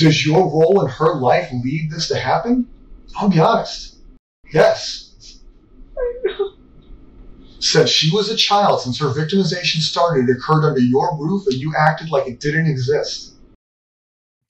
Does your role in her life lead this to happen? I'll be honest. Yes. I know. Said she was a child since her victimization started. It occurred under your roof and you acted like it didn't exist.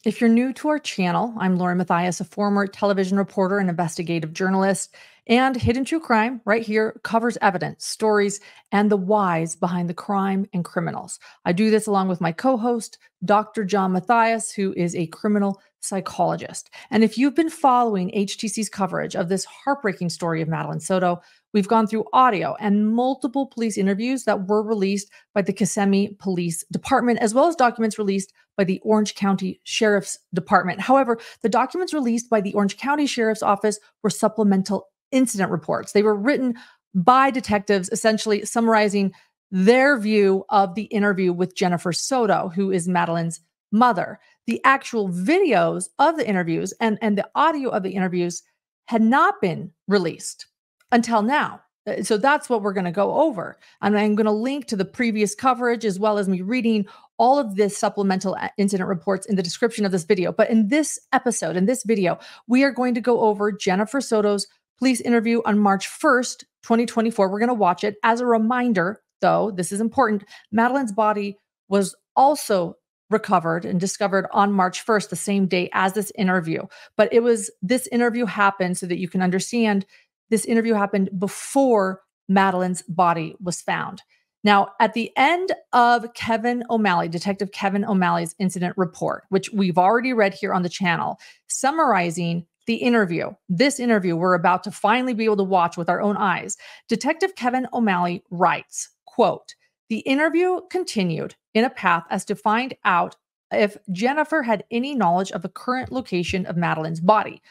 If you're new to our channel, I'm Lauren Matthias, a former television reporter and investigative journalist, and Hidden True Crime right here covers evidence, stories, and the whys behind the crime and criminals. I do this along with my co-host, Dr. John Matthias, who is a criminal psychologist. And if you've been following HTC's coverage of this heartbreaking story of Madeline Soto, we've gone through audio and multiple police interviews that were released by the Kissimmee Police Department, as well as documents released by the Orange County Sheriff's Department. However, the documents released by the Orange County Sheriff's Office were supplemental incident reports. They were written by detectives, essentially summarizing their view of the interview with Jennifer Soto, who is Madeline's mother. The actual videos of the interviews and the audio of the interviews had not been released until now. So that's what we're going to go over. And I'm going to link to the previous coverage as well as me reading all of this supplemental incident reports in the description of this video. But in this episode, in this video, we are going to go over Jennifer Soto's police interview on March 1st, 2024. We're going to watch it. As a reminder, though, this is important, Madeline's body was also recovered and discovered on March 1st, the same day as this interview. But this interview happened, so that you can understand, this interview happened before Madeline's body was found. Now, at the end of Detective Kevin O'Malley's incident report, which we've already read here on the channel, summarizing the interview, this interview we're about to finally be able to watch with our own eyes, Detective Kevin O'Malley writes, quote, "The interview continued in a path as to find out if Jennifer had any knowledge of the current location of Madeline's body.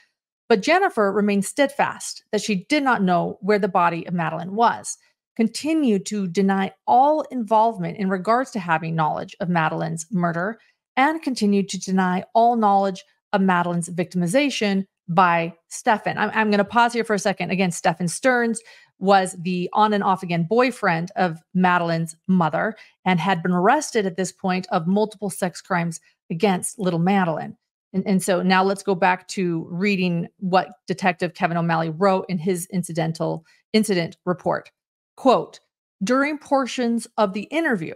But Jennifer remained steadfast that she did not know where the body of Madeline was, continued to deny all involvement in regards to having knowledge of Madeline's murder, and continued to deny all knowledge of Madeline's victimization by Stephan." I'm going to pause here for a second. Again, Stephan Stearns was the on and off again boyfriend of Madeline's mother and had been arrested at this point of multiple sex crimes against little Madeline. And so now let's go back to reading what Detective Kevin O'Malley wrote in his incident report. Quote, "During portions of the interview,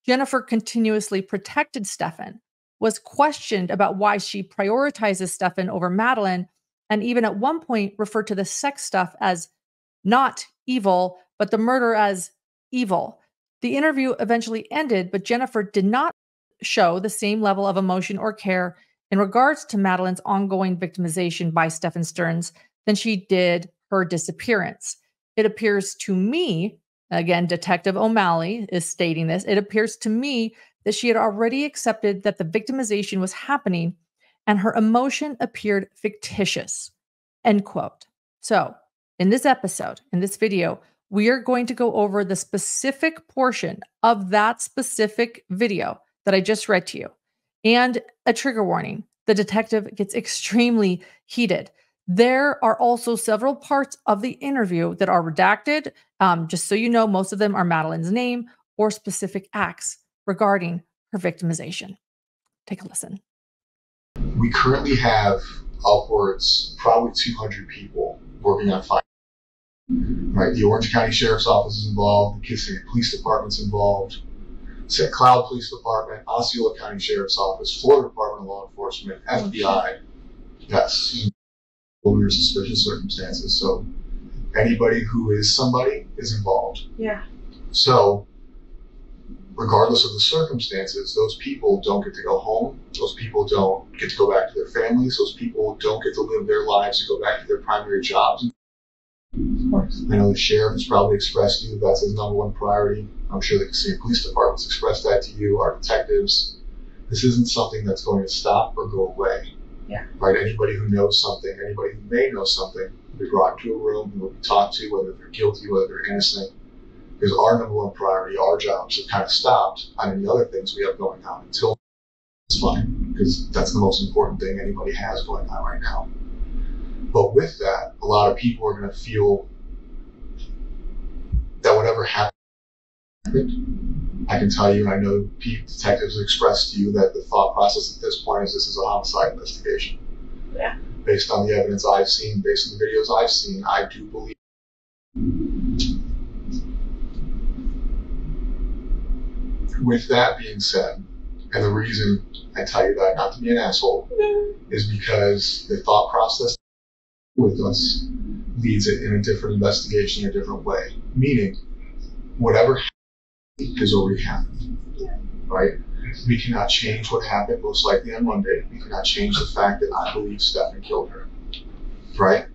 Jennifer continuously protected Stephan, was questioned about why she prioritizes Stephan over Madeline, and even at one point referred to the sex stuff as not evil, but the murder as evil. The interview eventually ended, but Jennifer did not show the same level of emotion or care in regards to Madeline's ongoing victimization by Stephan Stearns than she did her disappearance. It appears to me," again, Detective O'Malley is stating this, "it appears to me that she had already accepted that the victimization was happening and her emotion appeared fictitious," end quote. So in this episode, in this video, we are going to go over the specific portion of that specific video that I just read to you. And a trigger warning, the detective gets extremely heated. There are also several parts of the interview that are redacted. Just so you know, most of them are Madeline's name or specific acts regarding her victimization. Take a listen. We currently have upwards, probably 200 people working on finding. Right, the Orange County Sheriff's Office is involved, the Kissimmee Police Department's involved, St. Cloud Police Department, Osceola County Sheriff's Office, Florida Department of Law Enforcement, FBI. Yes, under suspicious circumstances. So anybody who is somebody is involved. Yeah. So regardless of the circumstances, those people don't get to go home. Those people don't get to go back to their families. Those people don't get to live their lives and go back to their primary jobs. Of course. I know the sheriff has probably expressed to you that's his number one priority. I'm sure the Kissimmee Police Department's expressed that to you, our detectives. This isn't something that's going to stop or go away. Yeah. Right? Anybody who knows something, anybody who may know something, will be brought into a room and will be talked to, whether they're guilty, whether they're innocent. Because our number one priority, our jobs have kind of stopped on any other things we have going on until it's fine. Because that's the most important thing anybody has going on right now. But with that, a lot of people are going to feel that whatever happened, I can tell you, and I know detectives have expressed to you that the thought process at this point is this is a homicide investigation. Yeah. Based on the evidence I've seen, based on the videos I've seen, I do believe. With that being said, and the reason I tell you that, not to be an asshole, is because the thought process with us leads it in a different investigation, a different way. Meaning, whatever has already happened, right? We cannot change what happened most likely on Monday. We cannot change the fact that I believe Stephan killed her, right?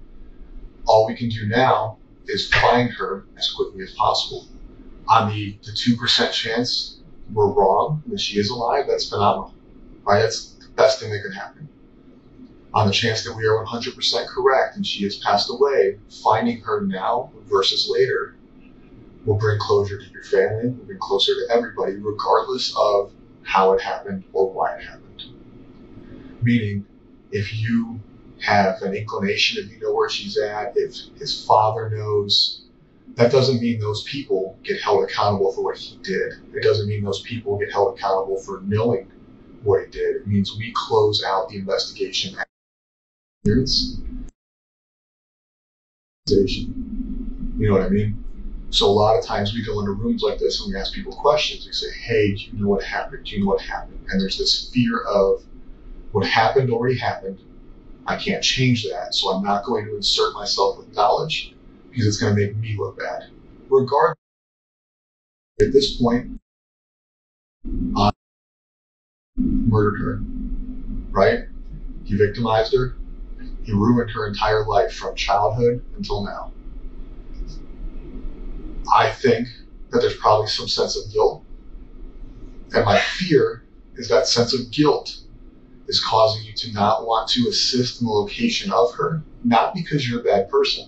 All we can do now is find her as quickly as possible. On the 2% chance we're wrong and that she is alive, that's phenomenal, right? That's the best thing that could happen. On the chance that we are 100% correct and she has passed away, finding her now versus later will bring closure to your family, will bring closer to everybody, regardless of how it happened or why it happened. Meaning, if you have an inclination, if you know where she's at, if his father knows, that doesn't mean those people get held accountable for what he did. It doesn't mean those people get held accountable for knowing what he did. It means we close out the investigation. You know what I mean? So a lot of times we go into rooms like this and we ask people questions. We say, hey, do you know what happened? Do you know what happened? And there's this fear of what happened already happened. I can't change that. So I'm not going to insert myself with knowledge because it's going to make me look bad. Regardless, at this point, I murdered her, right? He victimized her. He ruined her entire life from childhood until now. I think that there's probably some sense of guilt. And my fear is that sense of guilt is causing you to not want to assist in the location of her, not because you're a bad person,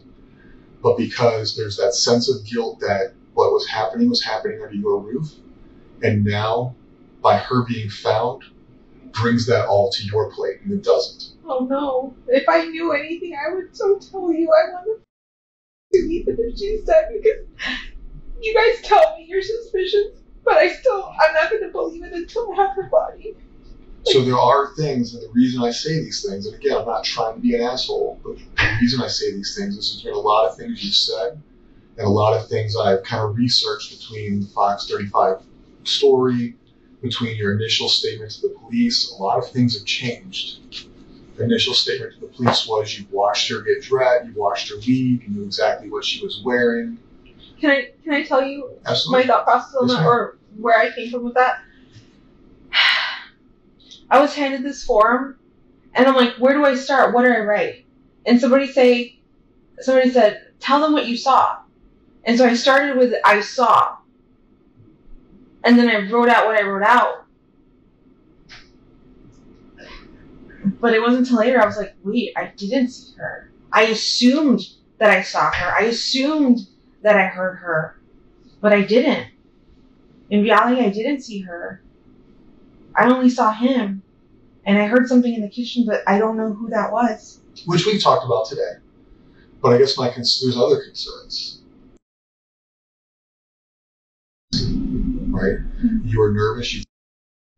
but because there's that sense of guilt that what was happening under your roof. And now, by her being found, brings that all to your plate, and it doesn't. Oh no. If I knew anything, I would so tell you. I want to even if she's dead, because you guys tell me your suspicions, but I'm not going to believe it until I have her body. So there are things, and the reason I say these things, and again, I'm not trying to be an asshole, but the reason I say these things is there's been a lot of things you've said, and a lot of things I've kind of researched between the Fox 35 story, between your initial statement to the police. A lot of things have changed. The initial statement to the police was you watched her get dressed, you watched her leave, you knew exactly what she was wearing. Can I tell you Absolutely. my thought process on that, or where I came from with that? I was handed this form, and I'm like, where do I start? What do I write? And somebody said, tell them what you saw. And so I started with I saw. And then I wrote out what I wrote out. But it wasn't until later I was like, wait, I didn't see her. I assumed that I saw her. I assumed that I heard her. But I didn't. In reality, I didn't see her. I only saw him. And I heard something in the kitchen, but I don't know who that was. Which we talked about today. But I guess there's other concerns. Right? You are nervous.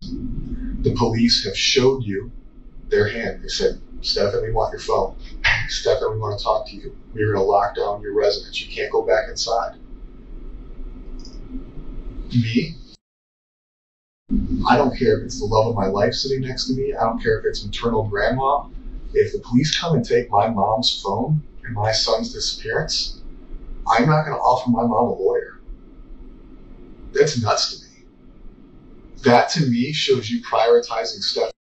The police have showed you their hand. They said, Stephan, we want your phone. Stephan, we want to talk to you. We're going to lock down your residence. You can't go back inside. Me? I don't care if it's the love of my life sitting next to me. I don't care if it's maternal grandma. If the police come and take my mom's phone and my son's disappearance, I'm not going to offer my mom a lawyer. That's nuts to me. That to me shows you prioritizing Stephan.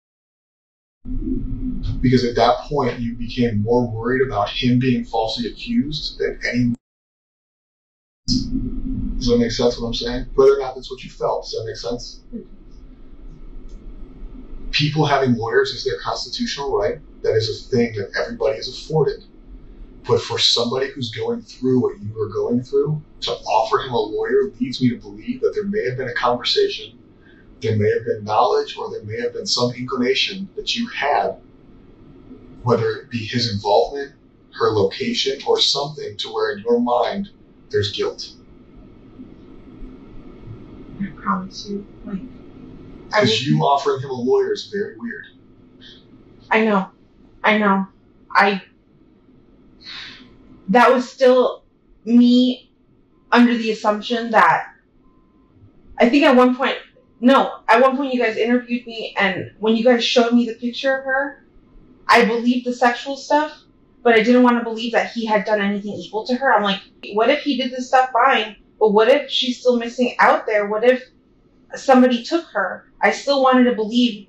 Because at that point, you became more worried about him being falsely accused than any. Does that make sense what I'm saying? Whether or not that's what you felt, does that make sense? People having lawyers is their constitutional right. That is a thing that everybody is afforded. But for somebody who's going through what you are going through, to offer him a lawyer leads me to believe that there may have been a conversation, there may have been knowledge, or there may have been some inclination that you had, whether it be his involvement, her location, or something to where in your mind there's guilt. promise you. Like, Because you offering him a lawyer is very weird. I know. That was still me under the assumption that, I think at one point you guys interviewed me, and when you guys showed me the picture of her, I believed the sexual stuff, but I didn't want to believe that he had done anything evil to her. I'm like, what if he did this stuff fine, but what if she's still missing out there? What if somebody took her? I still wanted to believe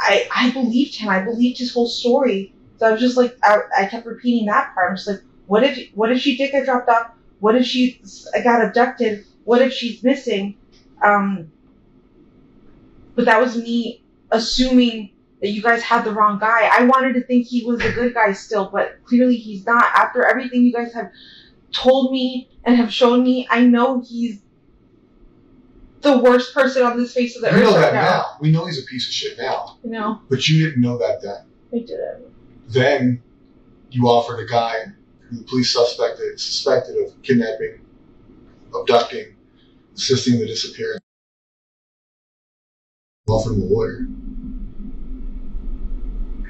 I believed him. I believed his whole story. So I was just like, I kept repeating that part. I'm just like, what if she did get dropped off? What if she got abducted? What if she's missing? But that was me assuming that you guys had the wrong guy. I wanted to think he was a good guy still, but clearly he's not. After everything you guys have told me and have shown me, I know he's the worst person on this face of the earth. We know that right now. We know he's a piece of shit now. You know? But you didn't know that then. I didn't. Then you offered a guy who the police suspected of kidnapping, abducting, assisting in the disappearance. You offered him a lawyer.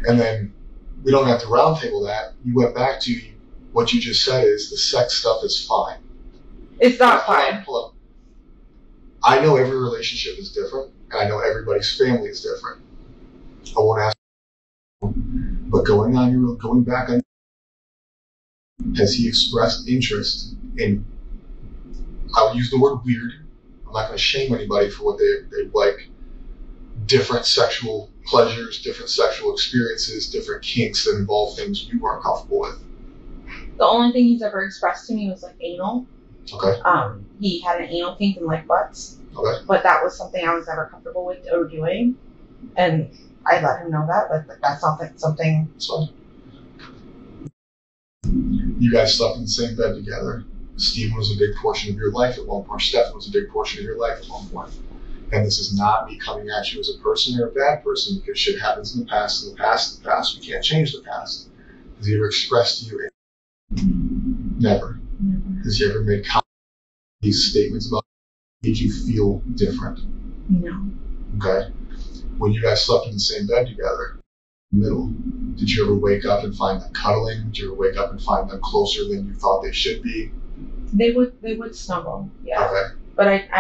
And then we don't have to roundtable that. You went back to what you just said is the sex stuff is fine. It's not fine. Hold on. I know every relationship is different, and I know everybody's family is different. I won't ask, but going back on, has he expressed interest in, I'll use the word weird, I'm not going to shame anybody for what they like, different sexual pleasures, different sexual experiences, different kinks that involve things you weren't comfortable with? The only thing he's ever expressed to me was like anal. Okay. He had an anal kink and like butts. Okay. But that was something I was never comfortable with or doing. And I let him know that. Like that's not like something. That's fine. You guys slept in the same bed together. Stephen was a big portion of your life at one point. Stephan was a big portion of your life at one point. And this is not me coming at you as a person or a bad person, because shit happens in the past. In the past, we can't change the past. Has he ever expressed to you? Never. Has he ever made these statements about made you feel different? No. Okay. When you guys slept in the same bed together, in the middle, did you ever wake up and find them cuddling? Did you ever wake up and find them closer than you thought they should be? They would snuggle, yeah. Okay. But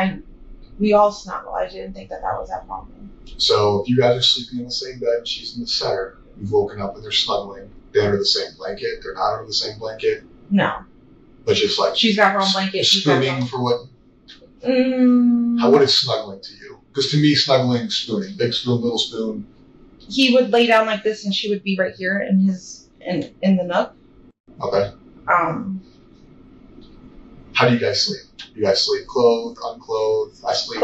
we all snuggle. I didn't think that was that problem. So if you guys are sleeping in the same bed and she's in the center, you've woken up and they're snuggling. They're under the same blanket. They're not under the same blanket. No. But just like she's got her own blanket. Spooning for what? What is snuggling to you? Because to me, snuggling, spooning, big spoon, little spoon. He would lay down like this, and she would be right here in the nook. Okay. How do you guys sleep? You guys sleep clothed, unclothed? I sleep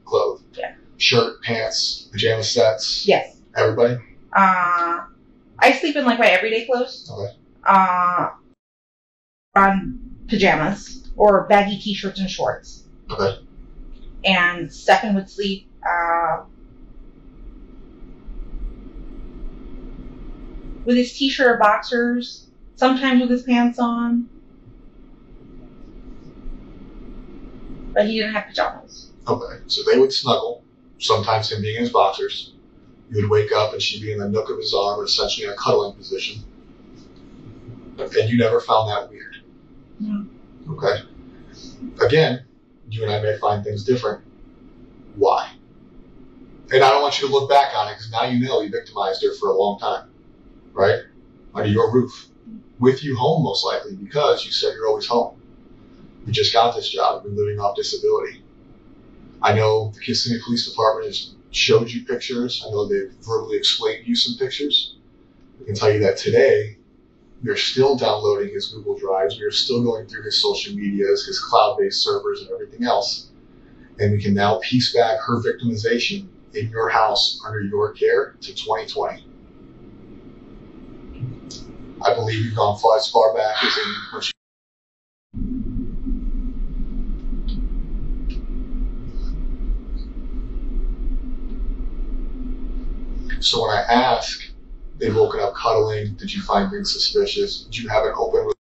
clothed. Yeah. Shirt, pants, pajama sets. Yes. Everybody. I sleep in like my everyday clothes. Okay. On pajamas or baggy t-shirts and shorts. Okay. And Stephan would sleep with his t-shirt or boxers, sometimes with his pants on. But he didn't have pajamas. Okay. So they would snuggle, sometimes him being in his boxers. You would wake up and she'd be in the nook of his arm, essentially in a cuddling position. And you never found that weird. No. Okay. Again, you and I may find things different. Why? And I don't want you to look back on it, because now you know you victimized her for a long time. Right? Under your roof. With you home, most likely, because you said you're always home. You just got this job. You've been living off disability. I know the Kissimmee Police Department has showed you pictures. I know they've verbally explained to you some pictures. I can tell you that today, we are still downloading his Google Drives. We are still going through his social medias, his cloud-based servers, and everything else. And we can now piece back her victimization in your house under your care to 2020. I believe you've gone as far back as in what you. So when I ask, they've woken up cuddling, did you find things suspicious? Did you have an open relationship?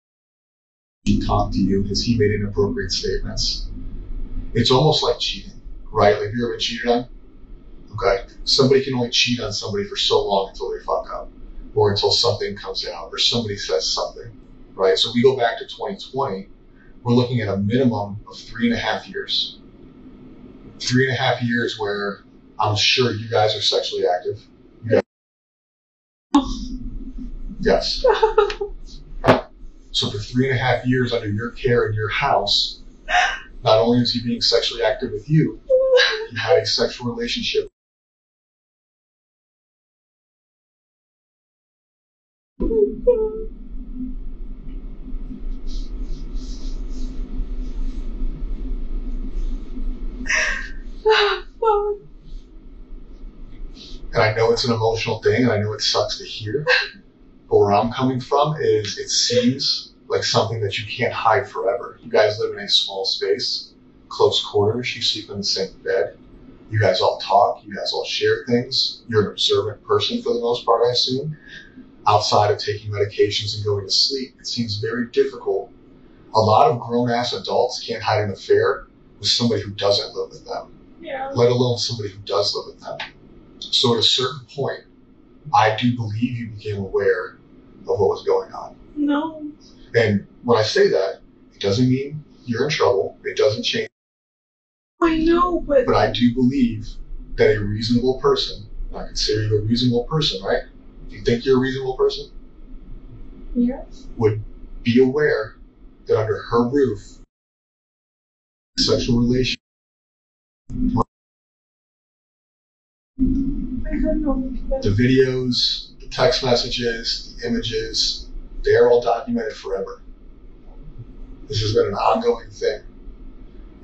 Did he talk to you? Has he made inappropriate statements? It's almost like cheating, right? Like, have you ever been cheated on? Okay. Somebody can only cheat on somebody for so long until they fuck up, or until something comes out, or somebody says something, right? So we go back to 2020, we're looking at a minimum of 3.5 years. 3.5 years where I'm sure you guys are sexually active. Yes. So for 3.5 years under your care in your house, not only is he being sexually active with you, he had a sexual relationship. And I know it's an emotional thing, and I know it sucks to hear, but where I'm coming from is it seems like something that you can't hide forever. You guys live in a small space, close quarters, you sleep in the same bed, you guys all talk, you guys all share things, you're an observant person for the most part, I assume. Outside of taking medications and going to sleep, it seems very difficult. A lot of grown-ass adults can't hide an affair with somebody who doesn't live with them, let alone somebody who does live with them. So at a certain point, I do believe you became aware of what was going on. No. And when I say that, it doesn't mean you're in trouble. It doesn't change. I know, but I do believe that a reasonable person, and I consider you a reasonable person, right? Do you think you're a reasonable person? Yes. Would be aware that under her roof, sexual relation. The videos, the text messages, the images, they're all documented forever. This has been an ongoing thing.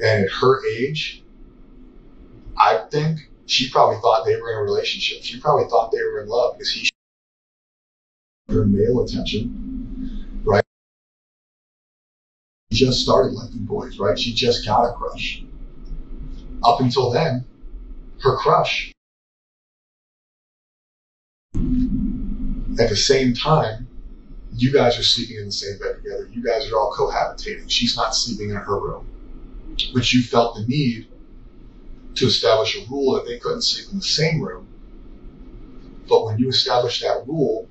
And at her age, I think she probably thought they were in a relationship. She probably thought they were in love because he her male attention, right? She just started liking boys, right? She just got a crush. Up until then, her crush. At the same time, you guys are sleeping in the same bed together. You guys are all cohabitating. She's not sleeping in her room. But you felt the need to establish a rule that they couldn't sleep in the same room. But when you established that rule,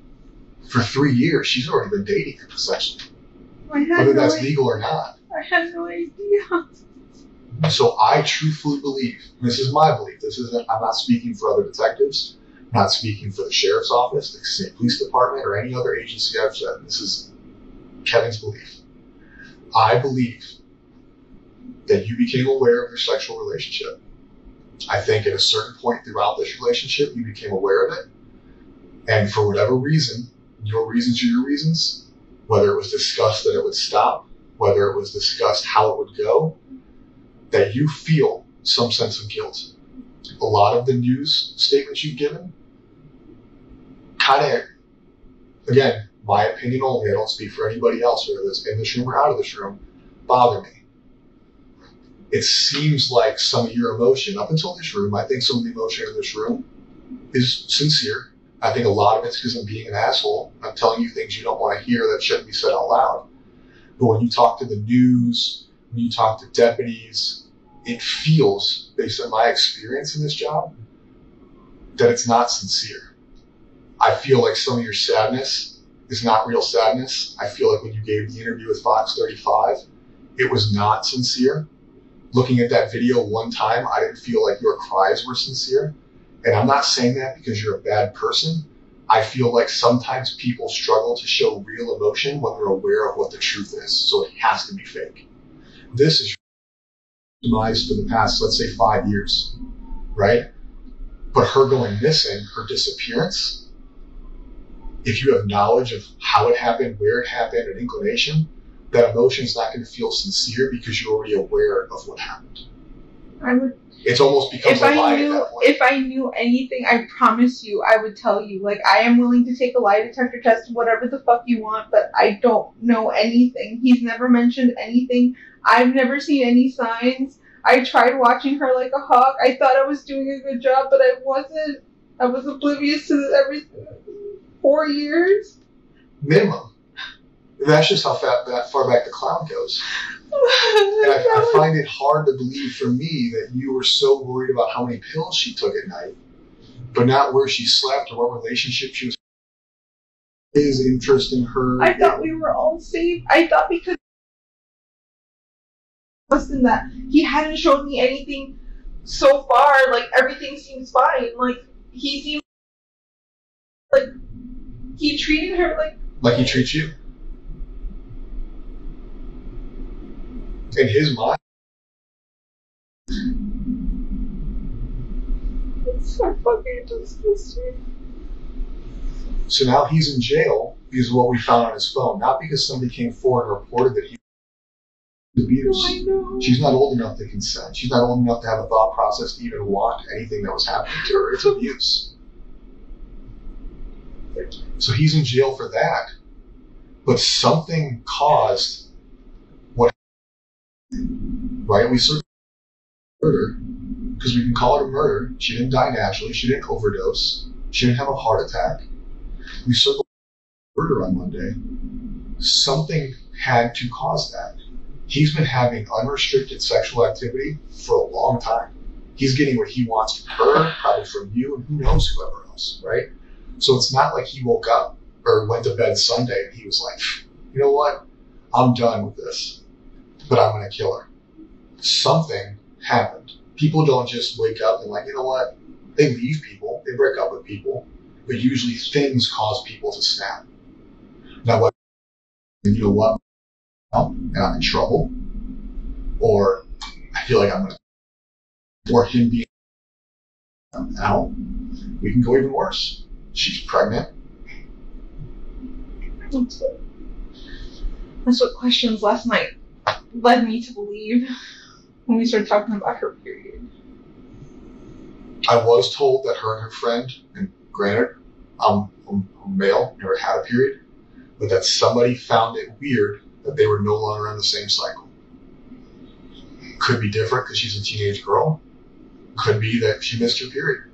for 3 years, she's already been dating him, essentially. Whether that's legal or not. I had no idea. So I truthfully believe, this is my belief, I'm not speaking for other detectives, I'm not speaking for the sheriff's office, the state police department, or any other agency I've said. This is Kevin's belief. I believe that you became aware of your sexual relationship. I think at a certain point throughout this relationship, you became aware of it. And for whatever reason, your reasons are your reasons, whether it was discussed that it would stop, whether it was discussed how it would go, that you feel some sense of guilt. A lot of the news statements you've given kind of, again, my opinion only, I don't speak for anybody else, whether it's in this room or out of this room, bother me. It seems like some of your emotion, up until this room, I think some of the emotion in this room is sincere. I think a lot of it's because I'm being an asshole. I'm telling you things you don't want to hear that shouldn't be said out loud. But when you talk to the news, when you talk to deputies, it feels, based on my experience in this job, that it's not sincere. I feel like some of your sadness is not real sadness. I feel like when you gave the interview with Fox 35, it was not sincere. Looking at that video one time, I didn't feel like your cries were sincere. And I'm not saying that because you're a bad person. I feel like sometimes people struggle to show real emotion when they're aware of what the truth is. So it has to be fake. This is demise for the past, let's say, 5 years, right? But her going missing, her disappearance, if you have knowledge of how it happened, where it happened, an inclination, that emotion is not going to feel sincere because you're already aware of what happened. It almost becomes a lie at that point. If I knew anything, I promise you, I would tell you. Like, I am willing to take a lie detector test, whatever the fuck you want, but I don't know anything. He's never mentioned anything. I've never seen any signs. I tried watching her like a hawk. I thought I was doing a good job, but I wasn't. I was oblivious to everything. 4 years? Minimum. That's just how that far back the cloud goes. And I find it hard to believe for me that you were so worried about how many pills she took at night, but not where she slept or what relationship she was. His interest in her. I thought we were all safe. I thought because in that he hadn't shown me anything so far, like everything seems fine. Like he seems like he treated her like he treats you. In his mind. It's so fucking disgusting. So now he's in jail because of what we found on his phone, not because somebody came forward and reported that he was abused. I know. She's not old enough to consent. She's not old enough to have a thought process to even want anything that was happening to her. It's abuse. So he's in jail for that. But something caused what happened. Right? We searched murder because we can call it a murder. She didn't die naturally. She didn't overdose. She didn't have a heart attack. We circled murder on Monday. Something had to cause that. He's been having unrestricted sexual activity for a long time. He's getting what he wants from her, probably from you, and who knows whoever else, right? So it's not like he woke up or went to bed Sunday and he was like, you know what? I'm done with this, but I'm going to kill her. Something happened. People don't just wake up and like, you know what? They leave people. They break up with people. But usually things cause people to snap. Now, what? You know what? And I'm in trouble. Or I feel like I'm going to. Or him being out. We can go even worse. She's pregnant. That's what questions last night led me to believe when we started talking about her period. I was told that her and her friend, and granted, I'm male, never had a period, but that somebody found it weird that they were no longer on the same cycle. Could be different because she's a teenage girl. Could be that she missed her period.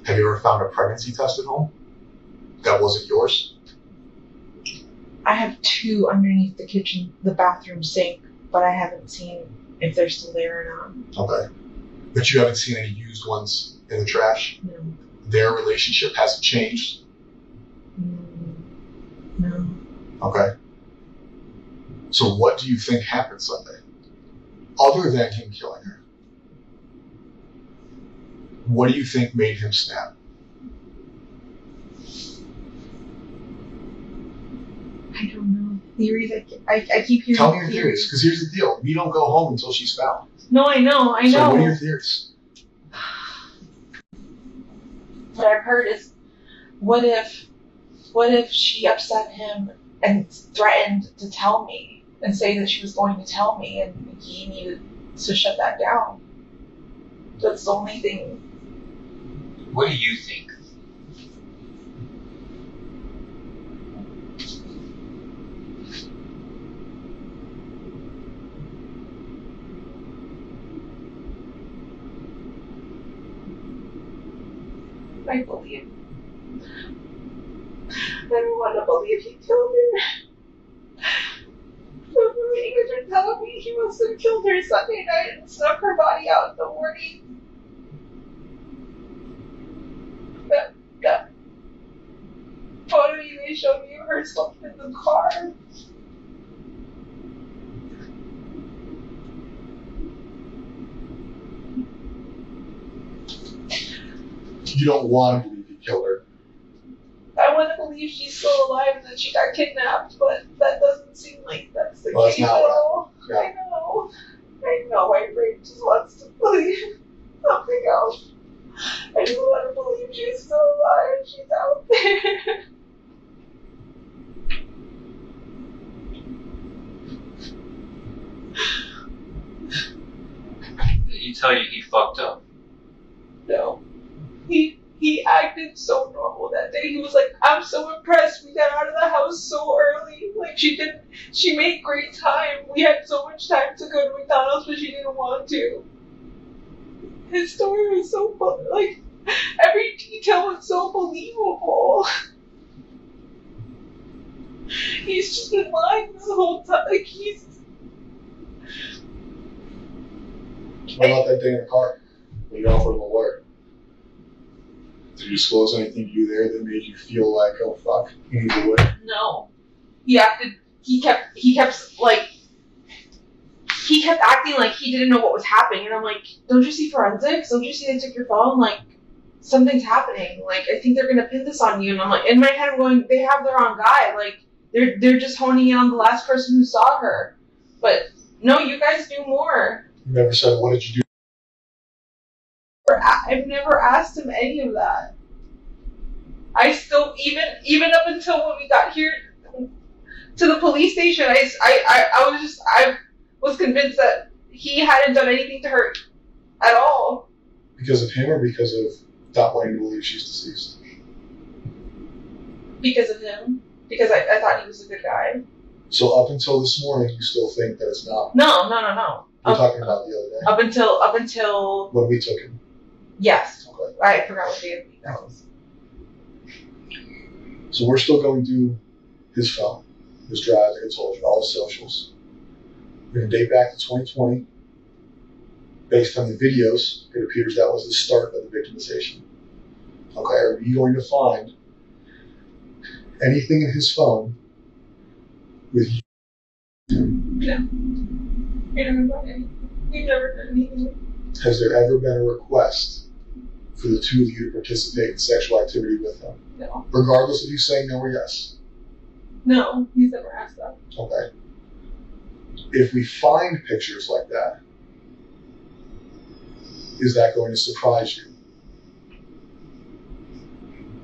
Have you ever found a pregnancy test at home that wasn't yours? I have 2 underneath the bathroom sink, but I haven't seen if they're still there or not. Okay. But you haven't seen any used ones in the trash? No. Their relationship hasn't changed? No. Okay. So what do you think happened Sunday? Other than him killing her. What do you think made him snap? I don't know. Theories, I keep hearing. Tell me your theories, because here's the deal. We don't go home until she's found. No, I know. So what are your theories? What I've heard is, what if she upset him and threatened to tell me and say that she was going to tell me and he needed to shut that down? That's the only thing. What do you think? I believe. I don't want to believe he killed her. But you guys are telling me he must have killed her Sunday night and snuck her body out in the morning. That photo you guys showed me of her stuck in the car. You don't want to believe he killed her. I want to believe she's still alive and that she got kidnapped, but that doesn't seem like that's the Well, case that's at not all. Yeah. I know, my brain just wants to believe something else. I just want to believe she's still alive, she's out there. Did he tell you he fucked up? No. He acted so normal that day. He was like, I'm so impressed. We got out of the house so early. Like, she made great time. We had so much time to go to McDonald's, but she didn't want to. His story was so fun. Like, every detail was so believable. He's just been lying this whole time. Like, What about that day in the car when you offered him a lawyer? Did you disclose anything to you there that made you feel like, oh fuck, he needs a lawyer? No. He kept acting like he didn't know what was happening, and I'm like, don't you see forensics? Don't you see they took your phone? Like, something's happening. Like, I think they're gonna pin this on you. And I'm like, in my head, I'm going, they have the wrong guy. Like, they're just honing in on the last person who saw her. But no, you guys do more. You never said, what did you do? I've never asked him any of that. I still, even up until when we got here to the police station, I was convinced that he hadn't done anything to her at all. Because of him or because of not wanting to believe she's deceased? Because of him. Because I thought he was a good guy. So up until this morning, you still think that it's not? No. We're talking about the other day. Up until when we took him. Yes. Okay. I forgot what day of the week that was. So we're still going through his phone, his drive, like I told you, all his socials. We're going to date back to 2020. Based on the videos, it appears that was the start of the victimization. Okay, are you going to find anything in his phone with you? No. We've never done anything. Has there ever been a request for the two of you to participate in sexual activity with him? No. Regardless of you saying no or yes? No, he's never asked that. Okay. If we find pictures like that, is that going to surprise you?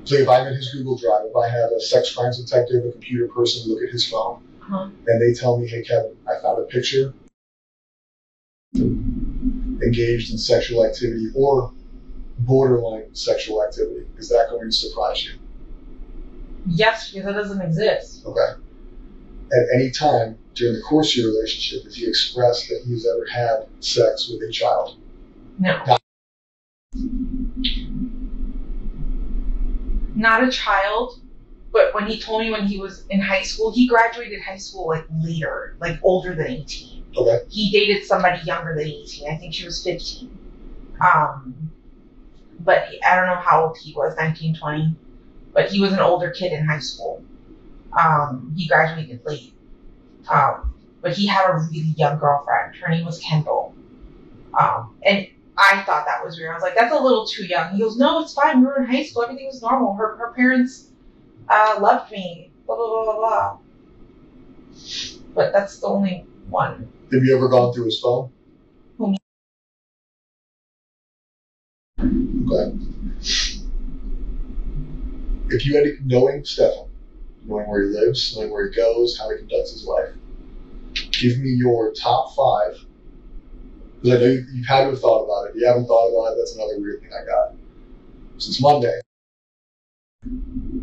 So if I'm in his Google Drive, if I have a sex crimes detective, a computer person look at his phone, and they tell me, hey Kevin, I found a picture engaged in sexual activity or borderline sexual activity, is that going to surprise you? Yes, because that doesn't exist. Okay. At any time during the course of your relationship, has he expressed that he's ever had sex with a child? No. Not a child, but when he told me when he was in high school, he graduated high school like later, like older than 18. Okay. He dated somebody younger than 18. I think she was 15. But I don't know how old he was, 19, 20. But he was an older kid in high school. He graduated late. But he had a really young girlfriend. Her name was Kendall. And I thought that was weird. I was like, that's a little too young. He goes, no, it's fine. We were in high school. Everything was normal. Her parents loved me. Blah, blah, blah, blah, blah. But that's the only one. Have you ever gone through his phone? Who, me? Okay. If you had to, knowing Stephan, knowing where he lives, knowing where he goes, how he conducts his life, give me your top 5. Because I know you've had to have thought about it. If you haven't thought about it, that's another weird thing I got. Since Monday,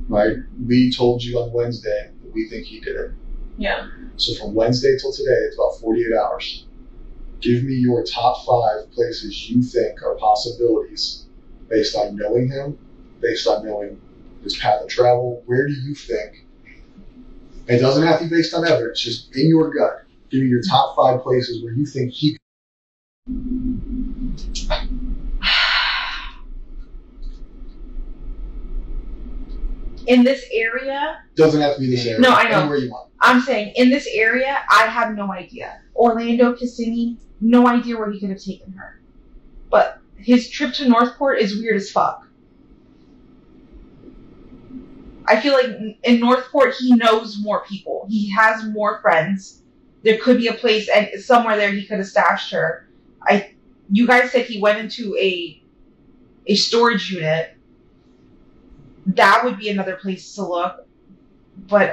right? We told you on Wednesday that we think he did it. Yeah. So from Wednesday till today, it's about 48 hours. Give me your top 5 places you think are possibilities based on knowing him, based on knowing his path of travel. Where do you think? It doesn't have to be based on evidence, just in your gut. Give me your top 5 places where you think he could. In this area? Doesn't have to be this area. No, I know. Anywhere you want. I'm saying, in this area, I have no idea. Orlando, Kissimmee, no idea where he could have taken her. But his trip to Northport is weird as fuck. I feel like in Northport, he knows more people. He has more friends. There could be a place, and somewhere there he could have stashed her. You guys said he went into a storage unit. That would be another place to look. But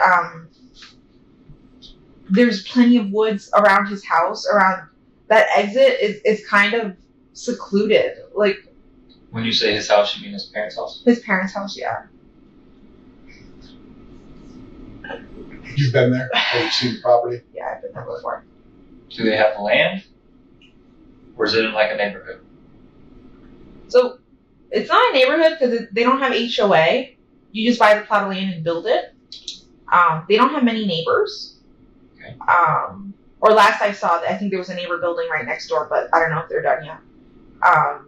there's plenty of woods around his house. Around that exit is kind of secluded. Like, when you say his house, you mean his parents' house? His parents' house, yeah. You've been there? Have you seen the property? Yeah, I've been there before. Do they have land? Or is it in like a neighborhood? So, it's not a neighborhood because they don't have HOA. You just buy the plot of land and build it. They don't have many neighbors. Okay. Or last I saw, I think there was a neighbor building right next door, but I don't know if they're done yet. I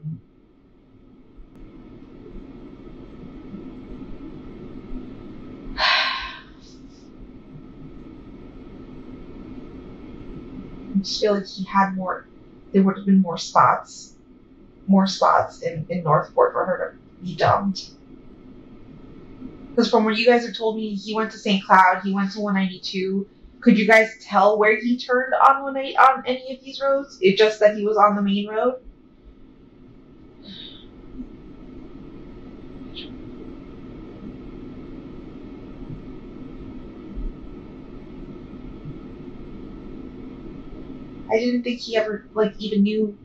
just feel like he had more. There would have been more spots in Northport for her to be dumped. Because from what you guys have told me, he went to St. Cloud, he went to 192. Could you guys tell where he turned on any of these roads? It's just that he was on the main road. I didn't think he ever even knew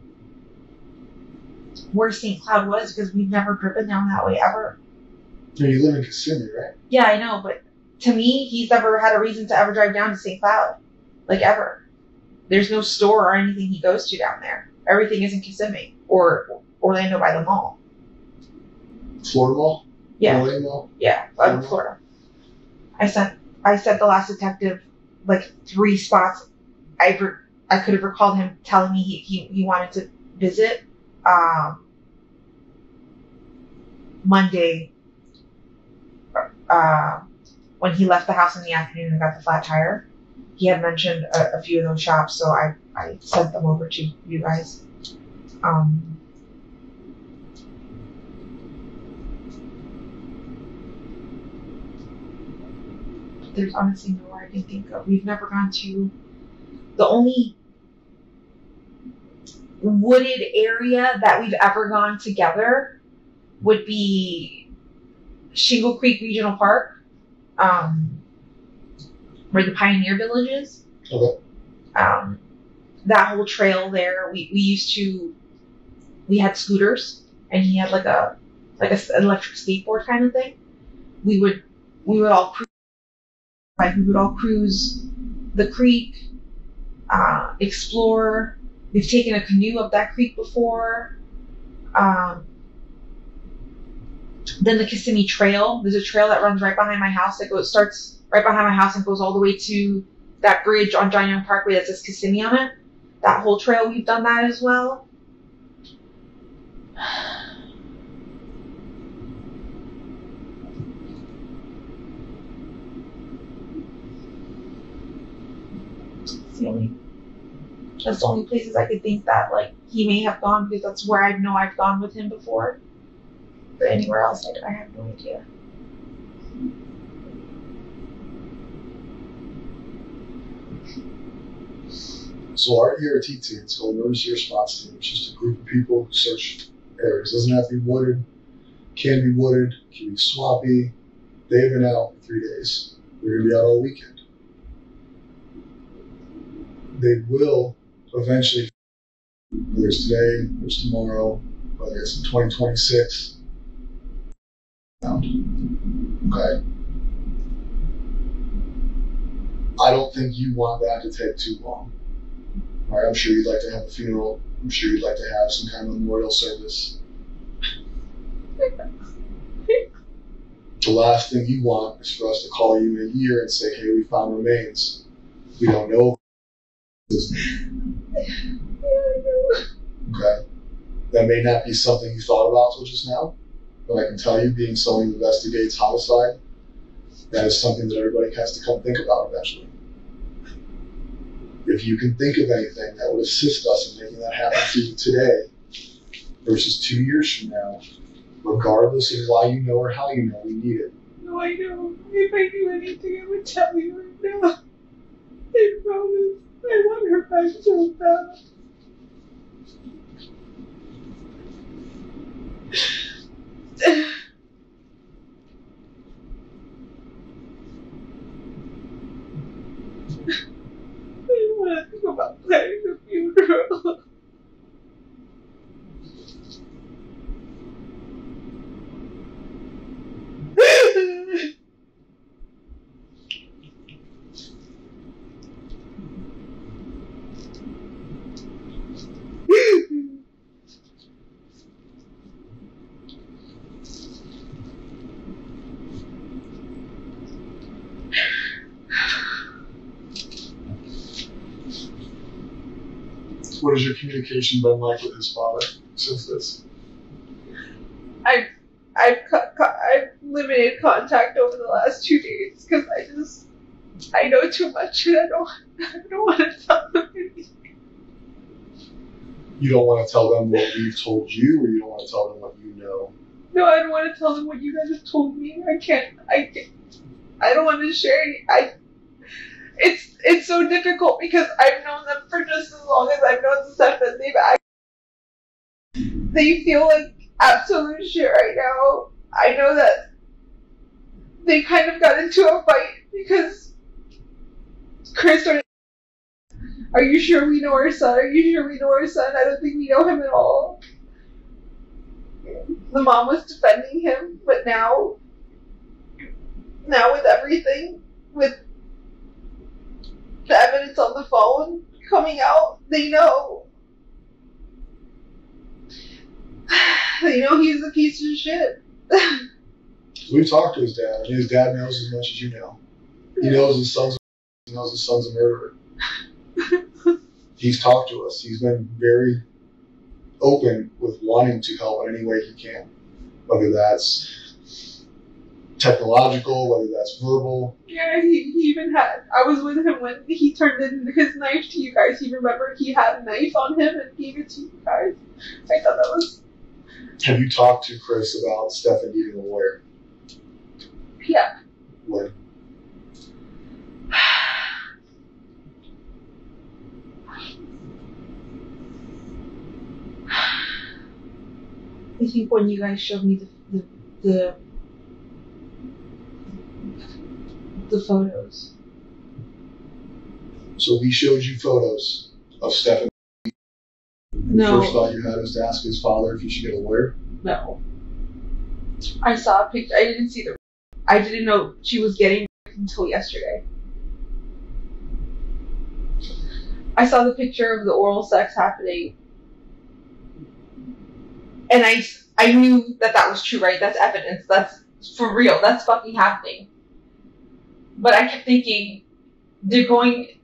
where St. Cloud was, because we've never driven down that way ever. No, you live in Kissimmee, right? Yeah, I know, but to me, he's never had a reason to ever drive down to St. Cloud, ever. There's no store or anything he goes to down there. Everything is in Kissimmee or Orlando by the mall. Florida Mall? Yeah. Orlando Mall? Yeah, Florida. I sent the last detective 3 spots. I could have recalled him telling me he wanted to visit. Monday, when he left the house in the afternoon and got the flat tire, he had mentioned a few of those shops, so I sent them over to you guys. There's honestly nowhere I can think of. We've never gone to. The only wooded area that we've ever gone together would be Shingle Creek Regional Park, where the Pioneer Village is. Okay. That whole trail there, we had scooters, and he had an electric skateboard kind of thing. We would all cruise. We would all cruise the creek, explore. We've taken a canoe up that creek before. Then the Kissimmee Trail. There's a trail that runs right behind my house starts right behind my house and goes all the way to that bridge on John Young Parkway that says Kissimmee on it. That whole trail, we've done that as well. That's the only places I could think that he may have gone, because that's where I know I've gone with him before. But anywhere else, I have no idea. So our ERT team, it's called Emergency Response Team. It's just a group of people who search areas. It doesn't have to be wooded, can be wooded, can be swampy. They've been out for 3 days. They're going to be out all weekend. They will eventually, whether it's today, whether it's tomorrow, whether it's in 2026, okay? I don't think you want that to take too long. All right, I'm sure you'd like to have a funeral. I'm sure you'd like to have some kind of memorial service. The last thing you want is for us to call you in a year and say, hey, we found remains. We don't know. Okay. That may not be something you thought about till just now, but I can tell you, being someone who investigates homicide, that is something that everybody has to come think about eventually. If you can think of anything that would assist us in making that happen to you today versus 2 years from now, regardless of why you know or how you know, we need it. No, I know. If I knew anything, I would tell you right now. I promise. I want her back so bad. I don't want to think about planning the funeral. What has your communication been like with his father since this? I've limited contact over the last 2 days because I know too much and I don't want to tell them anything. You don't want to tell them what we've told you, or you don't want to tell them what you know? No, I don't want to tell them what you guys have told me. I don't want to share any. It's so difficult because I've known them for just as long as I've known Stephan. They feel like absolute shit right now. I know that they kind of got into a fight because Chris started, are you sure we know our son? Are you sure we know our son? I don't think we know him at all. The mom was defending him, but now with everything, with the evidence on the phone coming out, they know. They know he's a piece of shit. We've talked to his dad, and his dad knows as much as you know. He knows his son's a murderer. He's talked to us. He's been very open with wanting to help in any way he can, whether that's technological, whether that's verbal. Yeah, he even had, I was with him when he turned in his knife to you guys. He remembered he had a knife on him and gave it to you guys. I thought that was... Have you talked to Chris about Stephan needing a lawyer? Yeah. When? I think when you guys showed me the photos. So we showed you photos of Stephan. No. The first thought you had was to ask his father if he should get a lawyer? No. I saw a picture. I didn't see I didn't know she was getting until yesterday. I saw the picture of the oral sex happening. And I knew that was true, right? That's evidence. That's for real. That's fucking happening. But I kept thinking, they're going...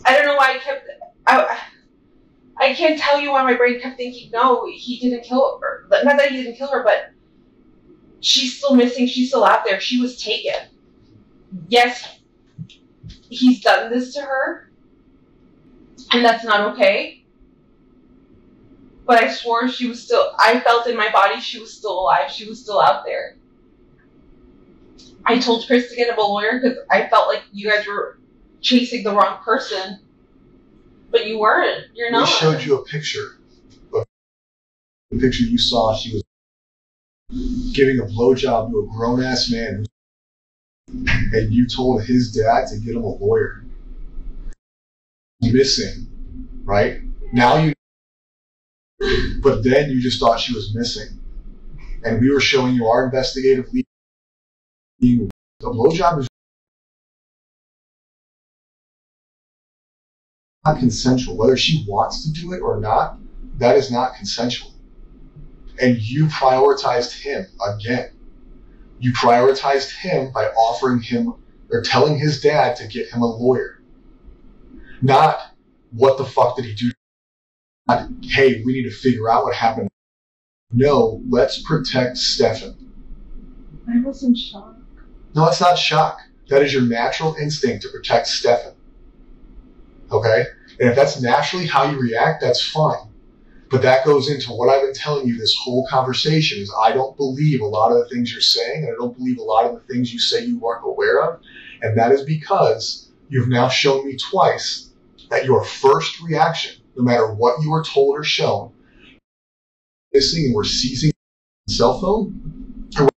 I don't know why I can't tell you why my brain kept thinking, no, he didn't kill her. Not that he didn't kill her, but she's still missing. She's still out there. She was taken. Yes, he's done this to her, and that's not okay. But I swore she was still, I felt in my body she was still alive. She was still out there. I told Chris to get him a lawyer because I felt like you guys were chasing the wrong person. But you weren't. You're not. We showed you a picture. The picture you saw, she was giving a blowjob to a grown-ass man. And you told his dad to get him a lawyer. Missing, right? Now you... But then you just thought she was missing. And we were showing you our investigative lead. A blowjob is not consensual. Whether she wants to do it or not, that is not consensual. And you prioritized him again. You prioritized him by offering him or telling his dad to get him a lawyer. Not, what the fuck did he do? Not, hey, we need to figure out what happened. No, let's protect Stephan. I was in shock. No, it's not shock. That is your natural instinct to protect Stephan. Okay? And if that's naturally how you react, that's fine. But that goes into what I've been telling you this whole conversation is I don't believe a lot of the things you're saying, and I don't believe a lot of the things you say you weren't aware of. And that is because you've now shown me twice that your first reaction, no matter what you were told or shown, missing and we're seizing the cell phone, or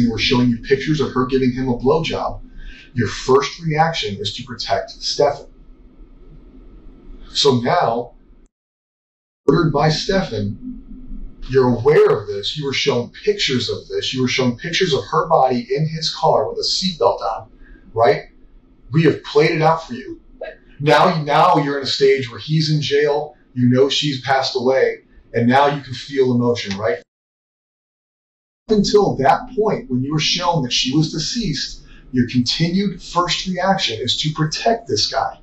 we're showing you pictures of her giving him a blowjob, your first reaction is to protect Stephan. So now, ordered by Stephan, you're aware of this. You were shown pictures of this. You were shown pictures of her body in his car with a seatbelt on, right? We have played it out for you. Now you're in a stage where he's in jail. You know she's passed away, and now you can feel emotion, right? Until that point, when you were shown that she was deceased, your continued first reaction is to protect this guy.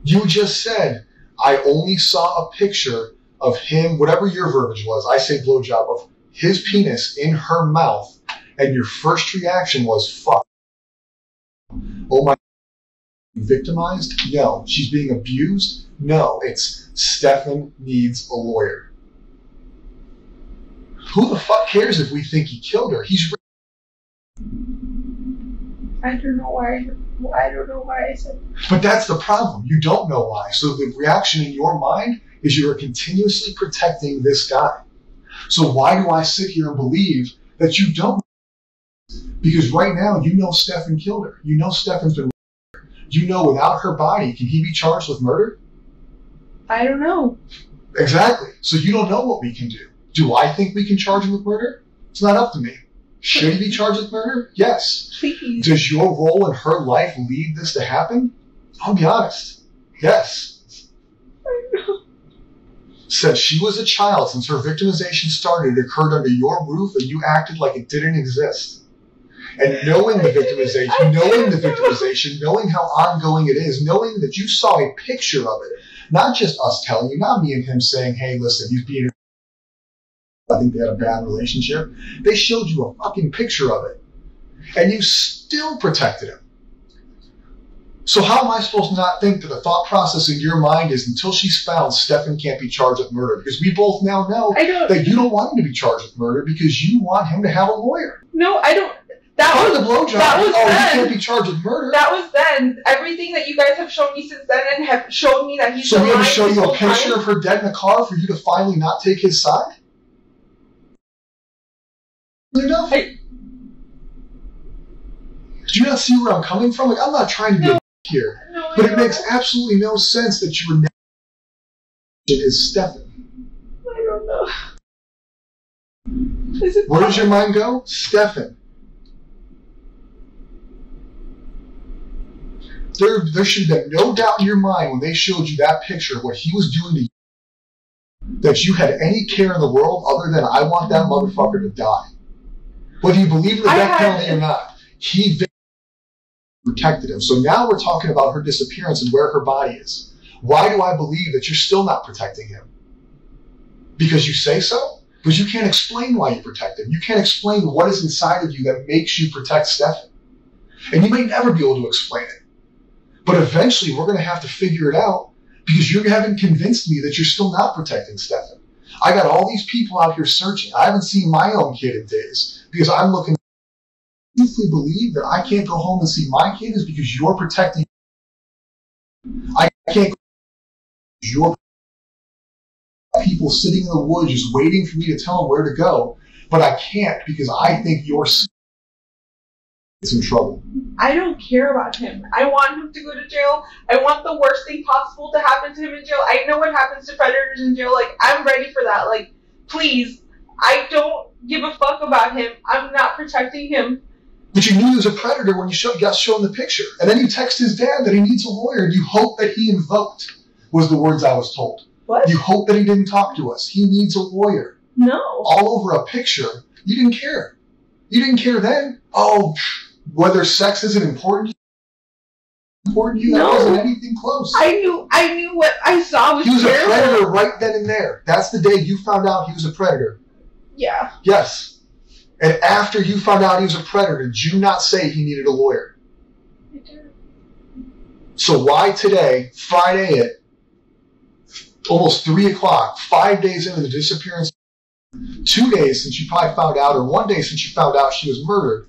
You just said, I only saw a picture of him, whatever your verbiage was, I say blowjob, of his penis in her mouth, and your first reaction was, fuck. Oh my, victimized? No. She's being abused? No. It's Stephan needs a lawyer. Who the fuck cares if we think he killed her? He's... I don't know why. I don't know why I said. But that's the problem. You don't know why. So the reaction in your mind is you are continuously protecting this guy. So why do I sit here and believe that you don't? Because right now you know Stephan killed her. You know Stephan's been murdered. You know without her body, can he be charged with murder? I don't know. Exactly. So you don't know what we can do. Do I think we can charge him with murder? It's not up to me. Should he be charged with murder? Yes. Please. Does your role in her life lead this to happen? I'll be honest. Yes. I know. Since she was a child, since her victimization started, it occurred under your roof and you acted like it didn't exist. And knowing the victimization, knowing how ongoing it is, knowing that you saw a picture of it, not just us telling you, not me and him saying, hey, listen, he's being... I think they had a bad relationship. They showed you a fucking picture of it. And you still protected him. So how am I supposed to not think that the thought process in your mind is until she's found, Stephan can't be charged with murder? Because we both now know that you don't want him to be charged with murder because you want him to have a lawyer. No, I don't. That Part was of the blowjob. that was Oh, then. he can't be charged with murder. That was then. Everything that you guys have shown me since then and have shown me that he's So we had to lying show this you a whole picture time. of her dead in a car for you to finally not take his side? Enough? I- Do you not see where I'm coming from? Like, I'm not trying to be a here, No, I but it don't. makes absolutely no sense that you were never is Stephan. I don't know. Is it Where does your mind go? Stephan. There should have been no doubt in your mind when they showed you that picture of what he was doing to you, that you had any care in the world other than I want that motherfucker to die. Whether you believe in the death penalty or not, he protected him. So now we're talking about her disappearance and where her body is. Why do I believe that you're still not protecting him? Because you say so? Because you can't explain why you protect him. You can't explain what is inside of you that makes you protect Stephan. And you may never be able to explain it. But eventually we're going to have to figure it out because you haven't convinced me that you're still not protecting Stephan. I got all these people out here searching. I haven't seen my own kid in days because I'm looking. I honestly believe that I can't go home and see my kid is because you're protecting. I can't go your people sitting in the woods just waiting for me to tell them where to go, but I can't because I think you're in trouble. I don't care about him. I want him to go to jail. I want the worst thing possible to happen to him in jail. I know what happens to predators in jail. Like, I'm ready for that. Like, please. I don't give a fuck about him. I'm not protecting him. But you knew he was a predator when you got shown the picture. And then you text his dad that he needs a lawyer and you hope that he invoked, was the words I was told. What? You hope that he didn't talk to us. He needs a lawyer. No. All over a picture. You didn't care. You didn't care then. Oh, whether sex isn't important to you, that wasn't anything close. I knew what I saw was He was a terrible. predator right then and there. That's the day you found out he was a predator. Yeah. Yes. And after you found out he was a predator, did you not say he needed a lawyer? I did. So why today, Friday at almost 3 o'clock, 5 days into the disappearance, 2 days since you probably found out, or 1 day since you found out she was murdered,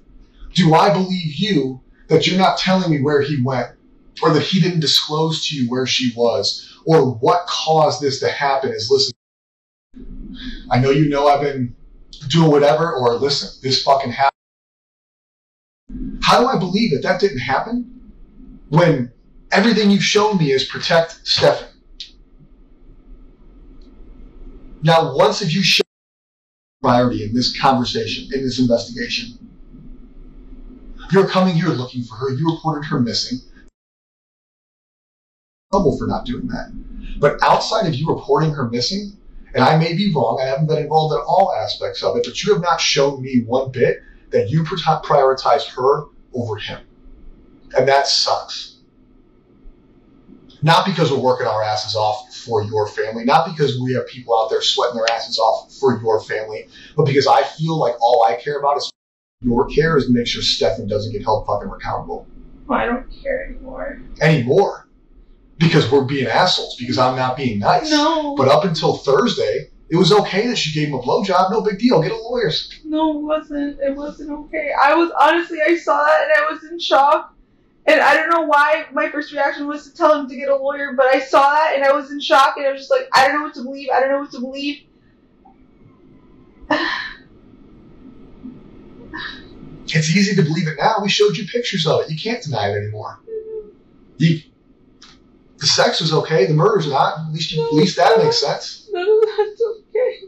do I believe you that you're not telling me where he went, or that he didn't disclose to you where she was, or what caused this to happen is, listen, I know you know I've been doing whatever, or listen, this fucking happened. How do I believe that that didn't happen when everything you've shown me is protect Stephan? Now, once have you shown priority in this conversation, in this investigation? You're coming here looking for her. You reported her missing. Trouble for not doing that. But outside of you reporting her missing, and I may be wrong, I haven't been involved in all aspects of it, but you have not shown me one bit that you prioritize her over him. And that sucks. Not because we're working our asses off for your family, not because we have people out there sweating their asses off for your family, but because I feel like all I care about is your care is to make sure Stephan doesn't get held fucking accountable. Well, I don't care anymore. Anymore. Because we're being assholes, because I'm not being nice. No. But up until Thursday, it was okay that she gave him a blowjob. No big deal. Get a lawyer. No, it wasn't. It wasn't okay. I was honestly, I saw that and I was in shock. And I don't know why my first reaction was to tell him to get a lawyer, but I saw that and I was in shock and I was just like, I don't know what to believe. I don't know what to believe. It's easy to believe it now. We showed you pictures of it. You can't deny it anymore. The sex was okay. The murder's not. At least that makes sense. None of that's okay.